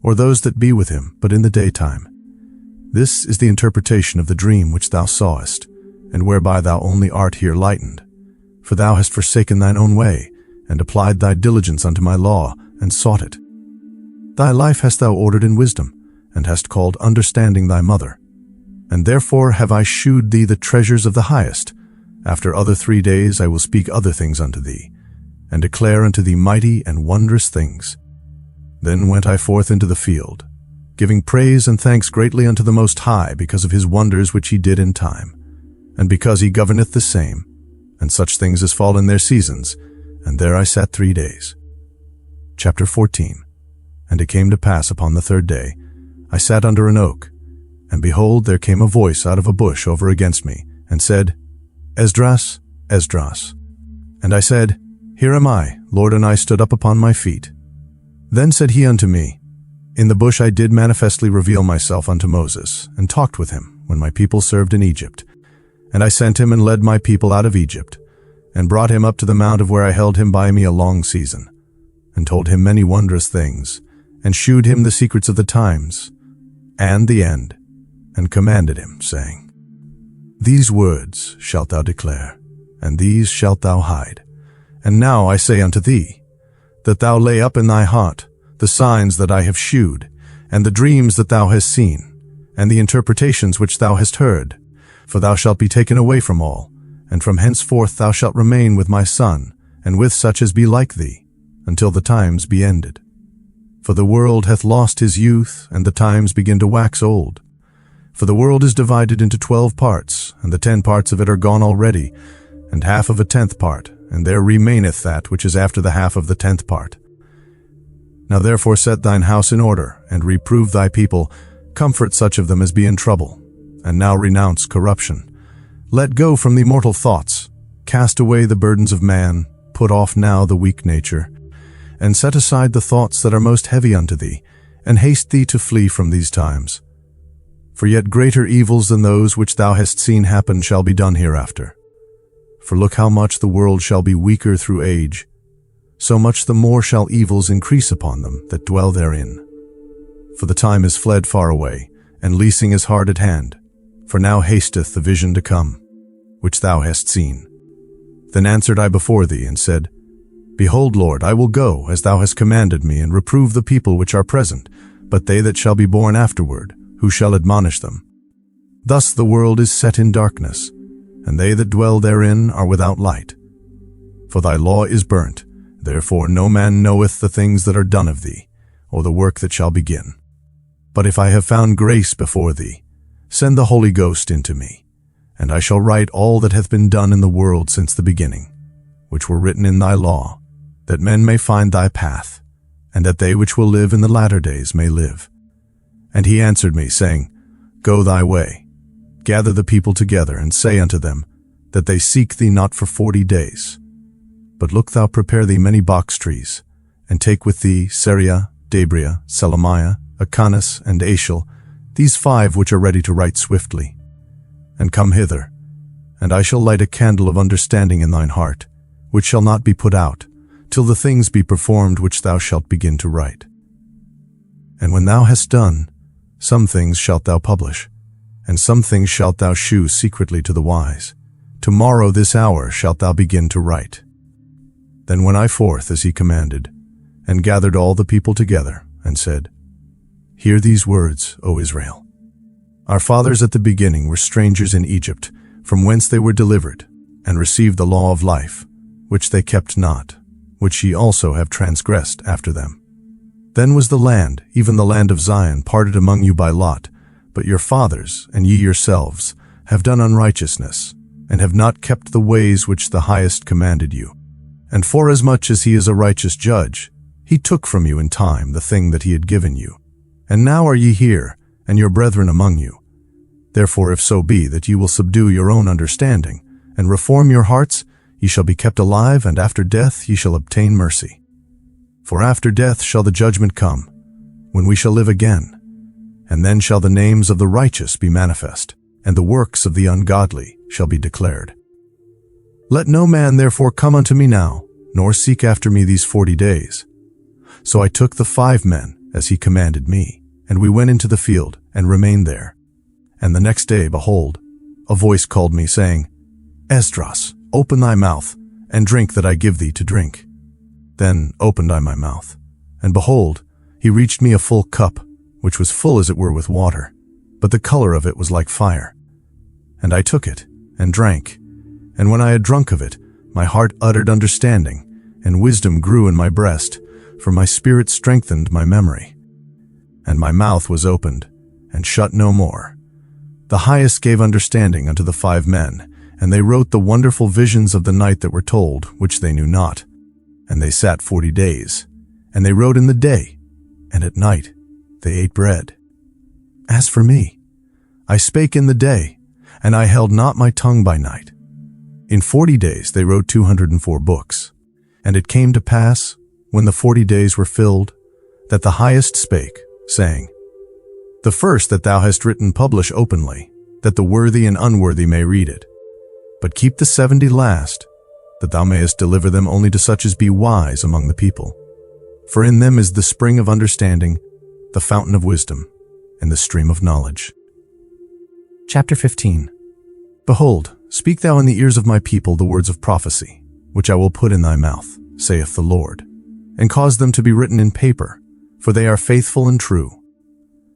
or those that be with him, but in the daytime. This is the interpretation of the dream which thou sawest, and whereby thou only art here lightened. For thou hast forsaken thine own way, and applied thy diligence unto my law, and sought it. Thy life hast thou ordered in wisdom, and hast called understanding thy mother. And therefore have I shewed thee the treasures of the highest. After other 3 days I will speak other things unto thee, and declare unto thee mighty and wondrous things. Then went I forth into the field, giving praise and thanks greatly unto the Most High because of his wonders which he did in time, and because he governeth the same, and such things as fall in their seasons, and there I sat 3 days. Chapter 14. And it came to pass upon the 3rd day, I sat under an oak, and behold, there came a voice out of a bush over against me, and said, Esdras, Esdras. And I said, Here am I, Lord, and I stood up upon my feet. Then said he unto me, In the bush I did manifestly reveal myself unto Moses, and talked with him, when my people served in Egypt. And I sent him and led my people out of Egypt, and brought him up to the mount of where I held him by me a long season, and told him many wondrous things, and shewed him the secrets of the times, and the end, and commanded him, saying, These words shalt thou declare, and these shalt thou hide. And now I say unto thee, that thou lay up in thy heart the signs that I have shewed, and the dreams that thou hast seen, and the interpretations which thou hast heard. For thou shalt be taken away from all, and from henceforth thou shalt remain with my son, and with such as be like thee, until the times be ended. For the world hath lost his youth, and the times begin to wax old. For the world is divided into 12 parts, and the 10 parts of it are gone already, and half of a 10th part, and there remaineth that which is after the half of the 10th part. Now therefore set thine house in order, and reprove thy people, comfort such of them as be in trouble, and now renounce corruption. Let go from thee mortal thoughts, cast away the burdens of man, put off now the weak nature, and set aside the thoughts that are most heavy unto thee, and haste thee to flee from these times. For yet greater evils than those which thou hast seen happen shall be done hereafter. For look how much the world shall be weaker through age, so much the more shall evils increase upon them that dwell therein. For the time is fled far away, and leasing is hard at hand, for now hasteth the vision to come, which thou hast seen. Then answered I before thee, and said, Behold, Lord, I will go, as thou hast commanded me, and reprove the people which are present, but they that shall be born afterward, who shall admonish them? Thus the world is set in darkness, and they that dwell therein are without light. For thy law is burnt, therefore no man knoweth the things that are done of thee, or the work that shall begin. But if I have found grace before thee, send the Holy Ghost into me, And I shall write all that hath been done in the world since the beginning, which were written in thy law, that men may find thy path, and that they which will live in the latter days may live. And he answered me, saying, Go thy way, gather the people together, and say unto them, that they seek thee not for 40 days. But look thou prepare thee many box trees, and take with thee Seriah, Dabria, Selemiah, Achanas, and Ashel, these 5 which are ready to write swiftly. And come hither, and I shall light a candle of understanding in thine heart, which shall not be put out, till the things be performed which thou shalt begin to write. And when thou hast done, some things shalt thou publish, and some things shalt thou shew secretly to the wise. Tomorrow this hour shalt thou begin to write. Then went I forth as he commanded, and gathered all the people together, and said, Hear these words, O Israel. Our fathers at the beginning were strangers in Egypt, from whence they were delivered, and received the law of life, which they kept not, which ye also have transgressed after them. Then was the land, even the land of Zion, parted among you by lot, but your fathers, and ye yourselves, have done unrighteousness, and have not kept the ways which the Highest commanded you. And forasmuch as he is a righteous judge, he took from you in time the thing that he had given you. And now are ye here, and your brethren among you. Therefore, if so be that ye will subdue your own understanding, and reform your hearts, ye shall be kept alive, and after death ye shall obtain mercy. For after death shall the judgment come, when we shall live again. And then shall the names of the righteous be manifest, and the works of the ungodly shall be declared. Let no man therefore come unto me now, nor seek after me these 40 days. So I took the 5 men, as he commanded me, and we went into the field, and remained there. And the next day, behold, a voice called me, saying, Esdras, open thy mouth, and drink that I give thee to drink. Then opened I my mouth, and behold, he reached me a full cup, which was full as it were with water, but the color of it was like fire. And I took it, and drank, and when I had drunk of it, my heart uttered understanding, and wisdom grew in my breast, for my spirit strengthened my memory. And my mouth was opened, and shut no more. The Highest gave understanding unto the 5 men, and they wrote the wonderful visions of the night that were told, which they knew not. And they sat 40 days, and they wrote in the day, and at night they ate bread. As for me, I spake in the day, and I held not my tongue by night. In 40 days they wrote 204 books. And it came to pass, when the 40 days were filled, that the Highest spake, saying, The first that thou hast written publish openly, that the worthy and unworthy may read it. But keep the 70 last, that thou mayest deliver them only to such as be wise among the people. For in them is the spring of understanding, the fountain of wisdom, and the stream of knowledge. Chapter 15. Behold, speak thou in the ears of my people the words of prophecy, which I will put in thy mouth, saith the Lord, and cause them to be written in paper, for they are faithful and true.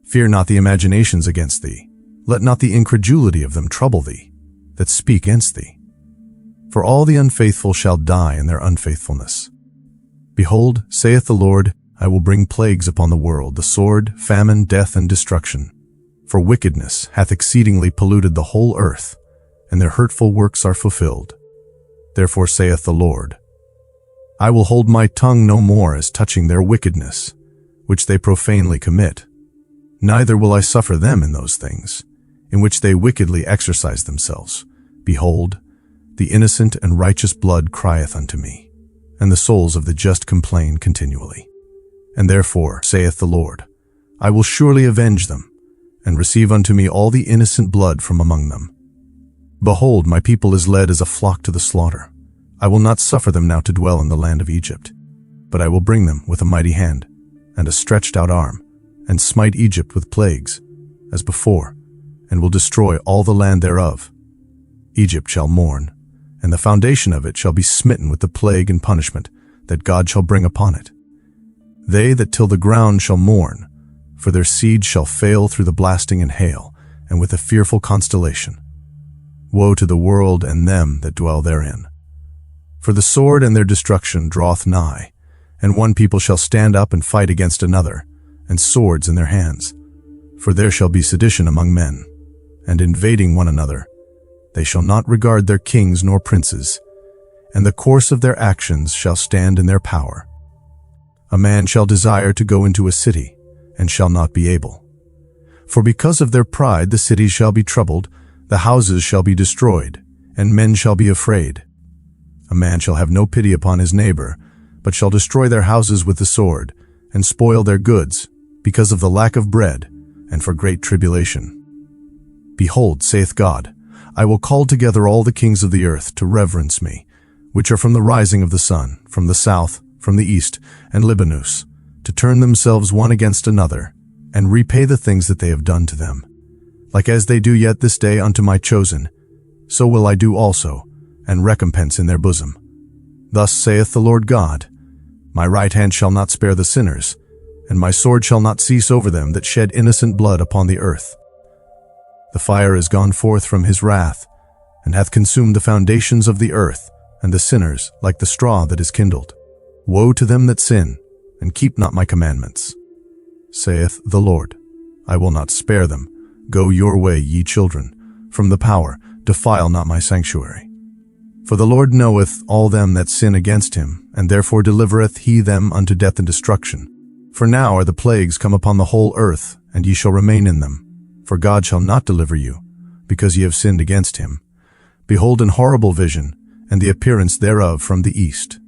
Fear not the imaginations against thee, let not the incredulity of them trouble thee, that speak against thee. For all the unfaithful shall die in their unfaithfulness. Behold, saith the Lord, I will bring plagues upon the world, the sword, famine, death, and destruction. For wickedness hath exceedingly polluted the whole earth, and their hurtful works are fulfilled. Therefore saith the Lord, I will hold my tongue no more as touching their wickedness, which they profanely commit. Neither will I suffer them in those things, in which they wickedly exercise themselves. Behold, the innocent and righteous blood crieth unto me, and the souls of the just complain continually. And therefore, saith the Lord, I will surely avenge them, and receive unto me all the innocent blood from among them. Behold, my people is led as a flock to the slaughter. I will not suffer them now to dwell in the land of Egypt, but I will bring them with a mighty hand, and a stretched out arm, and smite Egypt with plagues, as before, and will destroy all the land thereof. Egypt shall mourn, and the foundation of it shall be smitten with the plague and punishment that God shall bring upon it. They that till the ground shall mourn, for their seed shall fail through the blasting and hail, and with a fearful constellation. Woe to the world and them that dwell therein. For the sword and their destruction draweth nigh, and one people shall stand up and fight against another, and swords in their hands. For there shall be sedition among men, and invading one another, They shall not regard their kings nor princes, and the course of their actions shall stand in their power. A man shall desire to go into a city, and shall not be able. For because of their pride the cities shall be troubled, the houses shall be destroyed, and men shall be afraid. A man shall have no pity upon his neighbor, but shall destroy their houses with the sword, and spoil their goods, because of the lack of bread, and for great tribulation. Behold, saith God, I will call together all the kings of the earth to reverence me, which are from the rising of the sun, from the south, from the east, and Libanus, to turn themselves one against another, and repay the things that they have done to them. Like as they do yet this day unto my chosen, so will I do also, and recompense in their bosom. Thus saith the Lord God, my right hand shall not spare the sinners, and my sword shall not cease over them that shed innocent blood upon the earth. The fire is gone forth from his wrath, and hath consumed the foundations of the earth, and the sinners like the straw that is kindled. Woe to them that sin, and keep not my commandments. Saith the Lord, I will not spare them. Go your way, ye children, from the power, defile not my sanctuary. For the Lord knoweth all them that sin against him, and therefore delivereth he them unto death and destruction. For now are the plagues come upon the whole earth, and ye shall remain in them. For God shall not deliver you, because ye have sinned against him. Behold an horrible vision, and the appearance thereof from the east,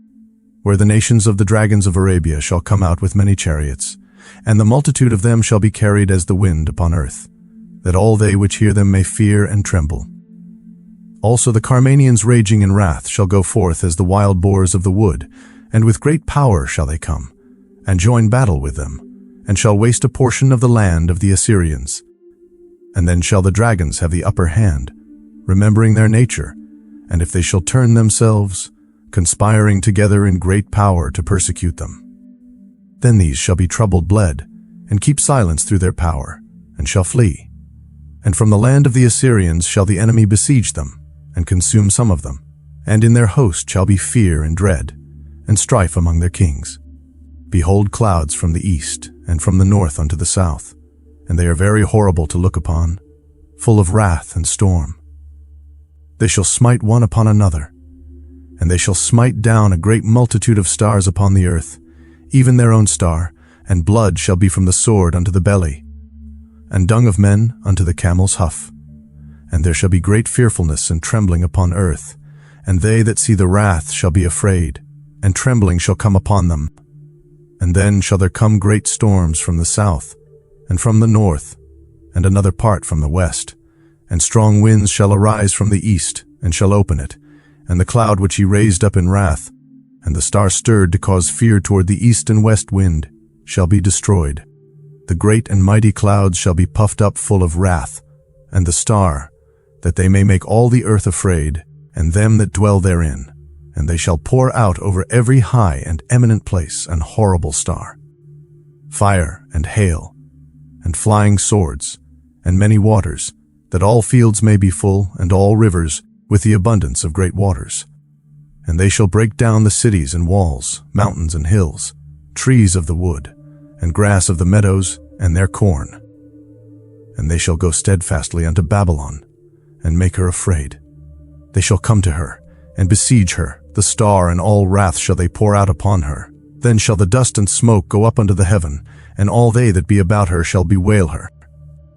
where the nations of the dragons of Arabia shall come out with many chariots, and the multitude of them shall be carried as the wind upon earth, that all they which hear them may fear and tremble. Also the Carmanians raging in wrath shall go forth as the wild boars of the wood, and with great power shall they come, and join battle with them, and shall waste a portion of the land of the Assyrians. And then shall the dragons have the upper hand, remembering their nature, and if they shall turn themselves, conspiring together in great power to persecute them. Then these shall be troubled bled, and keep silence through their power, and shall flee. And from the land of the Assyrians shall the enemy besiege them, and consume some of them, and in their host shall be fear and dread, and strife among their kings. Behold clouds from the east, and from the north unto the south, and they are very horrible to look upon, full of wrath and storm. They shall smite one upon another, and they shall smite down a great multitude of stars upon the earth, even their own star, and blood shall be from the sword unto the belly, and dung of men unto the camel's huff. And there shall be great fearfulness and trembling upon earth, and they that see the wrath shall be afraid, and trembling shall come upon them. And then shall there come great storms from the south, and from the north, and another part from the west, and strong winds shall arise from the east, and shall open it, and the cloud which he raised up in wrath, and the star stirred to cause fear toward the east and west wind, shall be destroyed. The great and mighty clouds shall be puffed up full of wrath, and the star, that they may make all the earth afraid, and them that dwell therein, and they shall pour out over every high and eminent place an horrible star. Fire and hail, and flying swords, and many waters, that all fields may be full, and all rivers, with the abundance of great waters. And they shall break down the cities and walls, mountains and hills, trees of the wood, and grass of the meadows, and their corn. And they shall go steadfastly unto Babylon, and make her afraid. They shall come to her, and besiege her, the star and all wrath shall they pour out upon her. Then shall the dust and smoke go up unto the heaven, and all they that be about her shall bewail her.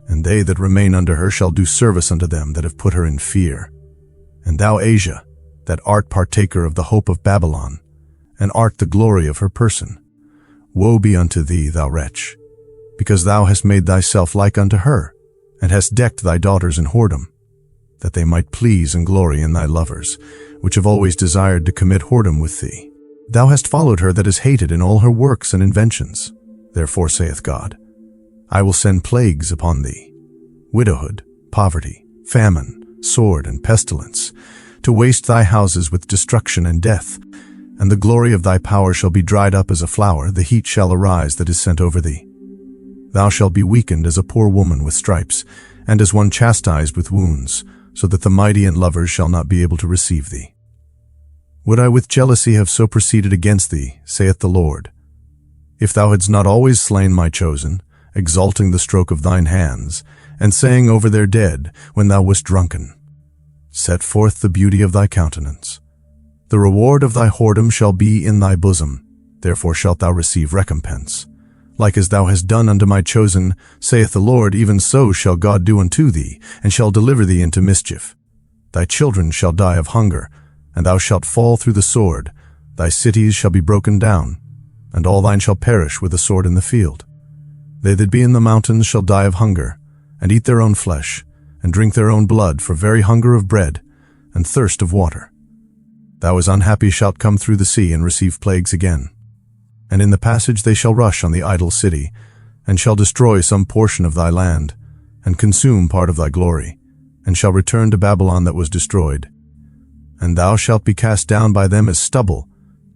And they that remain under her shall do service unto them that have put her in fear. And thou, Asia, that art partaker of the hope of Babylon, and art the glory of her person, woe be unto thee, thou wretch, because thou hast made thyself like unto her, and hast decked thy daughters in whoredom, that they might please and glory in thy lovers, which have always desired to commit whoredom with thee. Thou hast followed her that is hated in all her works and inventions. Therefore saith God, I will send plagues upon thee, widowhood, poverty, famine, sword, and pestilence, to waste thy houses with destruction and death, and the glory of thy power shall be dried up as a flower, the heat shall arise that is sent over thee. Thou shalt be weakened as a poor woman with stripes, and as one chastised with wounds, so that the mighty and lovers shall not be able to receive thee. Would I with jealousy have so proceeded against thee, saith the Lord, if thou hadst not always slain my chosen, exalting the stroke of thine hands, and saying over their dead, when thou wast drunken, Set forth the beauty of thy countenance. The reward of thy whoredom shall be in thy bosom, therefore shalt thou receive recompense. Like as thou hast done unto my chosen, saith the Lord, even so shall God do unto thee, and shall deliver thee into mischief. Thy children shall die of hunger, and thou shalt fall through the sword. Thy cities shall be broken down, and all thine shall perish with the sword in the field. They that be in the mountains shall die of hunger, and eat their own flesh, and drink their own blood, for very hunger of bread, and thirst of water. Thou as unhappy shalt come through the sea, and receive plagues again. And in the passage they shall rush on the idle city, and shall destroy some portion of thy land, and consume part of thy glory, and shall return to Babylon that was destroyed. And thou shalt be cast down by them as stubble,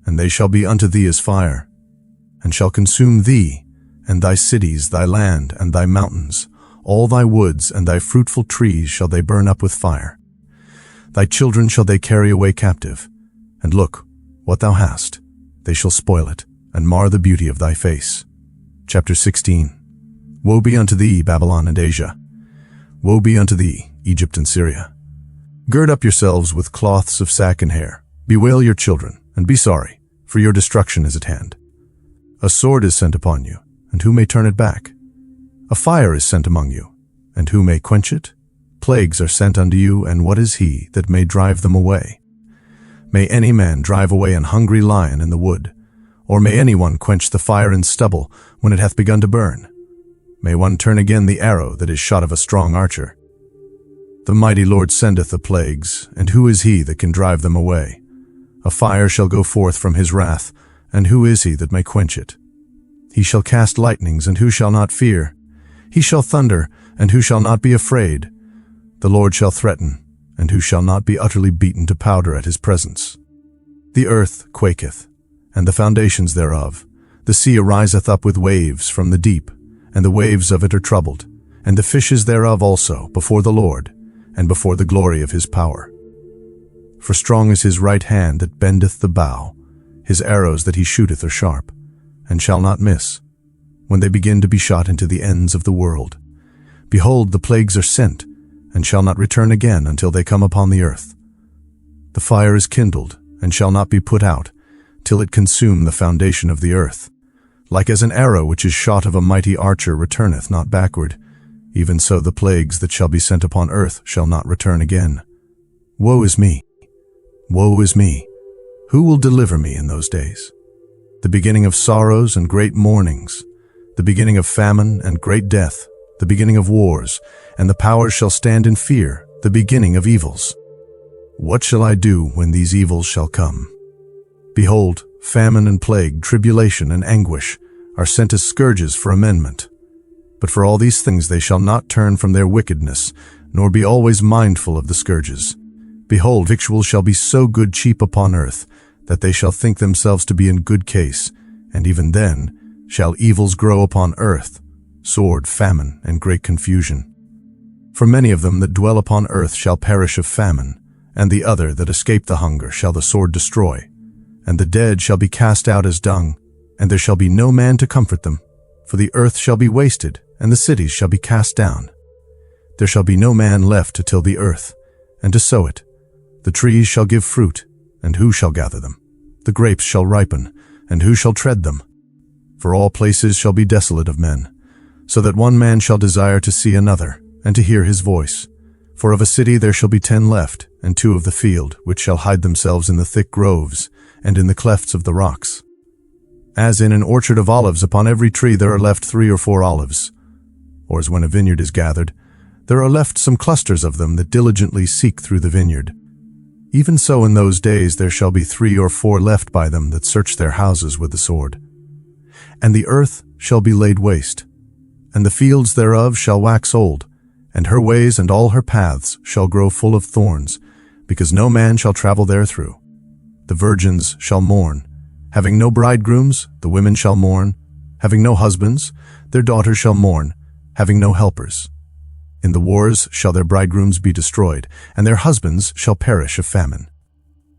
and they shall be unto thee as fire, and shall consume thee, and thy cities, thy land, and thy mountains, all thy woods, and thy fruitful trees shall they burn up with fire. Thy children shall they carry away captive, and look, what thou hast, they shall spoil it, and mar the beauty of thy face. Chapter 16. Woe be unto thee, Babylon and Asia! Woe be unto thee, Egypt and Syria! Gird up yourselves with cloths of sack and hair. Bewail your children, and be sorry, for your destruction is at hand. A sword is sent upon you, and who may turn it back? A fire is sent among you, and who may quench it? Plagues are sent unto you, and what is he that may drive them away? May any man drive away an hungry lion in the wood, or may anyone quench the fire in stubble when it hath begun to burn? May one turn again the arrow that is shot of a strong archer? The mighty Lord sendeth the plagues, and who is he that can drive them away? A fire shall go forth from his wrath, and who is he that may quench it? He shall cast lightnings, and who shall not fear? He shall thunder, and who shall not be afraid? The Lord shall threaten, and who shall not be utterly beaten to powder at his presence? The earth quaketh, and the foundations thereof. The sea ariseth up with waves from the deep, and the waves of it are troubled, and the fishes thereof also, before the Lord, and before the glory of his power. For strong is his right hand that bendeth the bow, his arrows that he shooteth are sharp, and shall not miss, when they begin to be shot into the ends of the world. Behold, the plagues are sent, and shall not return again until they come upon the earth. The fire is kindled, and shall not be put out, till it consume the foundation of the earth. Like as an arrow which is shot of a mighty archer returneth not backward, even so the plagues that shall be sent upon earth shall not return again. Woe is me! Woe is me! Who will deliver me in those days? The beginning of sorrows and great mournings, the beginning of famine and great death, the beginning of wars, and the powers shall stand in fear, the beginning of evils. What shall I do when these evils shall come? Behold, famine and plague, tribulation and anguish are sent as scourges for amendment. But for all these things they shall not turn from their wickedness, nor be always mindful of the scourges. Behold, victuals shall be so good cheap upon earth, that they shall think themselves to be in good case, and even then shall evils grow upon earth, sword, famine, and great confusion. For many of them that dwell upon earth shall perish of famine, and the other that escape the hunger shall the sword destroy. And the dead shall be cast out as dung, and there shall be no man to comfort them. For the earth shall be wasted, and the cities shall be cast down. There shall be no man left to till the earth, and to sow it. The trees shall give fruit, and who shall gather them? The grapes shall ripen, and who shall tread them? For all places shall be desolate of men, so that one man shall desire to see another, and to hear his voice. For of a city there shall be 10 left, and 2 of the field, which shall hide themselves in the thick groves, and in the clefts of the rocks. As in an orchard of olives, upon every tree there are left 3 or 4 olives. Or as when a vineyard is gathered, there are left some clusters of them that diligently seek through the vineyard. Even so in those days there shall be 3 or 4 left by them that search their houses with the sword. And the earth shall be laid waste, and the fields thereof shall wax old, and her ways and all her paths shall grow full of thorns, because no man shall travel therethrough. The virgins shall mourn, having no bridegrooms, the women shall mourn, having no husbands, their daughters shall mourn, having no helpers. In the wars shall their bridegrooms be destroyed, and their husbands shall perish of famine.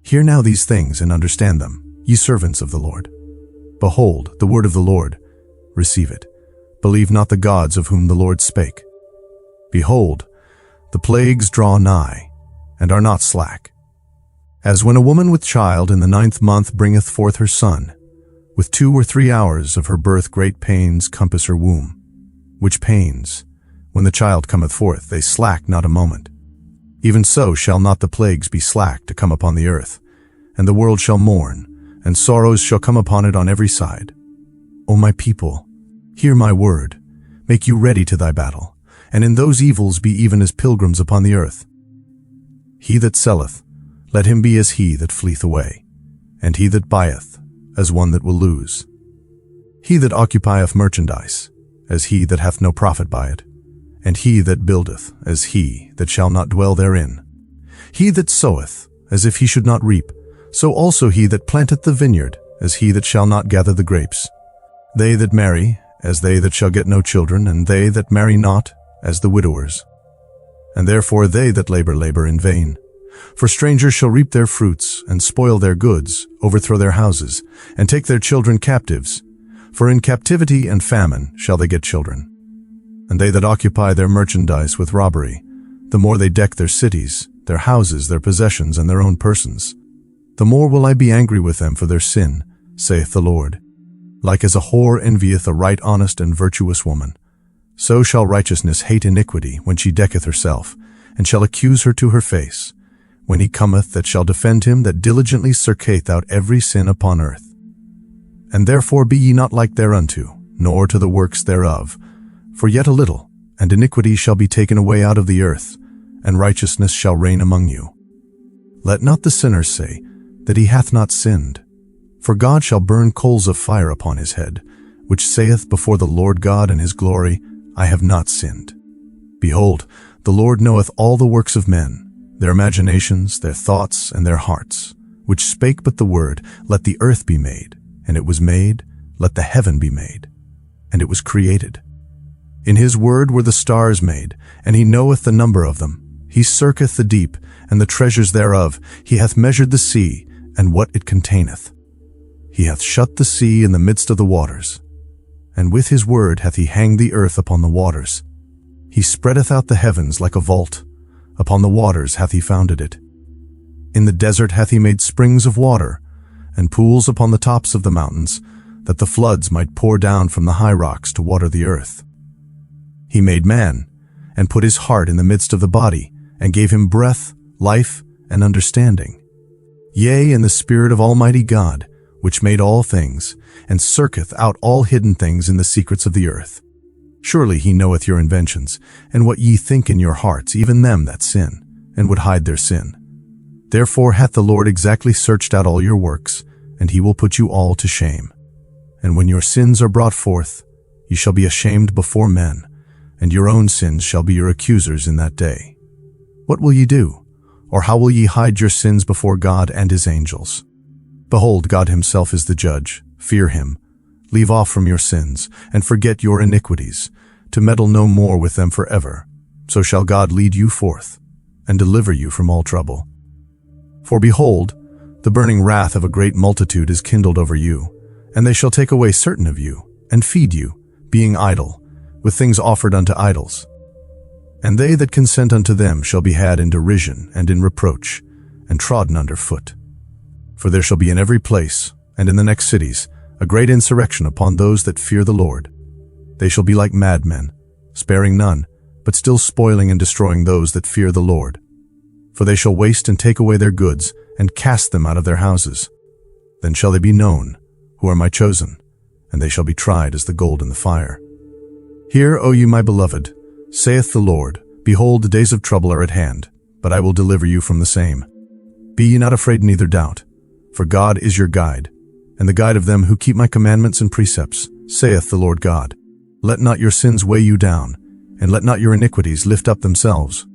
Hear now these things, and understand them, ye servants of the Lord. Behold, the word of the Lord, receive it. Believe not the gods of whom the Lord spake. Behold, the plagues draw nigh, and are not slack. As when a woman with child in the 9th month bringeth forth her son, with 2 or 3 hours of her birth great pains compass her womb, which pains, when the child cometh forth, they slack not a moment. Even so shall not the plagues be slack to come upon the earth, and the world shall mourn, and sorrows shall come upon it on every side. O my people, hear my word, make you ready to thy battle, and in those evils be even as pilgrims upon the earth. He that selleth, let him be as he that fleeth away, and he that buyeth, as one that will lose. He that occupieth merchandise, as he that hath no profit by it, and he that buildeth, as he that shall not dwell therein. He that soweth, as if he should not reap, so also he that planteth the vineyard, as he that shall not gather the grapes. They that marry, as they that shall get no children, and they that marry not, as the widowers. And therefore they that labor in vain. For strangers shall reap their fruits, and spoil their goods, overthrow their houses, and take their children captives. For in captivity and famine shall they get children. And they that occupy their merchandise with robbery, the more they deck their cities, their houses, their possessions, and their own persons, the more will I be angry with them for their sin, saith the Lord. Like as a whore envieth a right honest and virtuous woman, so shall righteousness hate iniquity when she decketh herself, and shall accuse her to her face, when he cometh that shall defend him that diligently searcheth out every sin upon earth. And therefore be ye not like thereunto, nor to the works thereof, for yet a little, and iniquity shall be taken away out of the earth, and righteousness shall reign among you. Let not the sinner say that he hath not sinned, for God shall burn coals of fire upon his head, which saith before the Lord God in his glory, I have not sinned. Behold, the Lord knoweth all the works of men, their imaginations, their thoughts, and their hearts, which spake but the word, let the earth be made, and it was made, let the heaven be made, and it was created. In his word were the stars made, and he knoweth the number of them. He searcheth the deep, and the treasures thereof. He hath measured the sea, and what it containeth. He hath shut the sea in the midst of the waters, and with his word hath he hanged the earth upon the waters. He spreadeth out the heavens like a vault, upon the waters hath he founded it. In the desert hath he made springs of water, and pools upon the tops of the mountains, that the floods might pour down from the high rocks to water the earth. He made man, and put his heart in the midst of the body, and gave him breath, life, and understanding. Yea, in the Spirit of Almighty God, which made all things, and searcheth out all hidden things in the secrets of the earth. Surely he knoweth your inventions, and what ye think in your hearts, even them that sin, and would hide their sin. Therefore hath the Lord exactly searched out all your works, and he will put you all to shame. And when your sins are brought forth, ye shall be ashamed before men, and your own sins shall be your accusers in that day. What will ye do? Or how will ye hide your sins before God and his angels? Behold, God himself is the judge. Fear him. Leave off from your sins, and forget your iniquities, to meddle no more with them forever. So shall God lead you forth, and deliver you from all trouble. For behold, the burning wrath of a great multitude is kindled over you, and they shall take away certain of you, and feed you, being idle, with things offered unto idols. And they that consent unto them shall be had in derision and in reproach, and trodden under foot. For there shall be in every place, and in the next cities, a great insurrection upon those that fear the Lord. They shall be like madmen, sparing none, but still spoiling and destroying those that fear the Lord. For they shall waste and take away their goods, and cast them out of their houses. Then shall they be known, who are my chosen, and they shall be tried as the gold in the fire. Hear, O you my beloved, saith the Lord, behold, the days of trouble are at hand, but I will deliver you from the same. Be ye not afraid, neither doubt, for God is your guide, and the guide of them who keep my commandments and precepts, saith the Lord God. Let not your sins weigh you down, and let not your iniquities lift up themselves.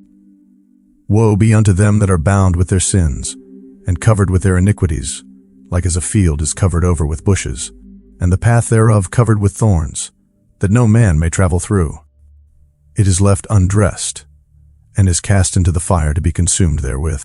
Woe be unto them that are bound with their sins, and covered with their iniquities, like as a field is covered over with bushes, and the path thereof covered with thorns, that no man may travel through. It is left undressed, and is cast into the fire to be consumed therewith.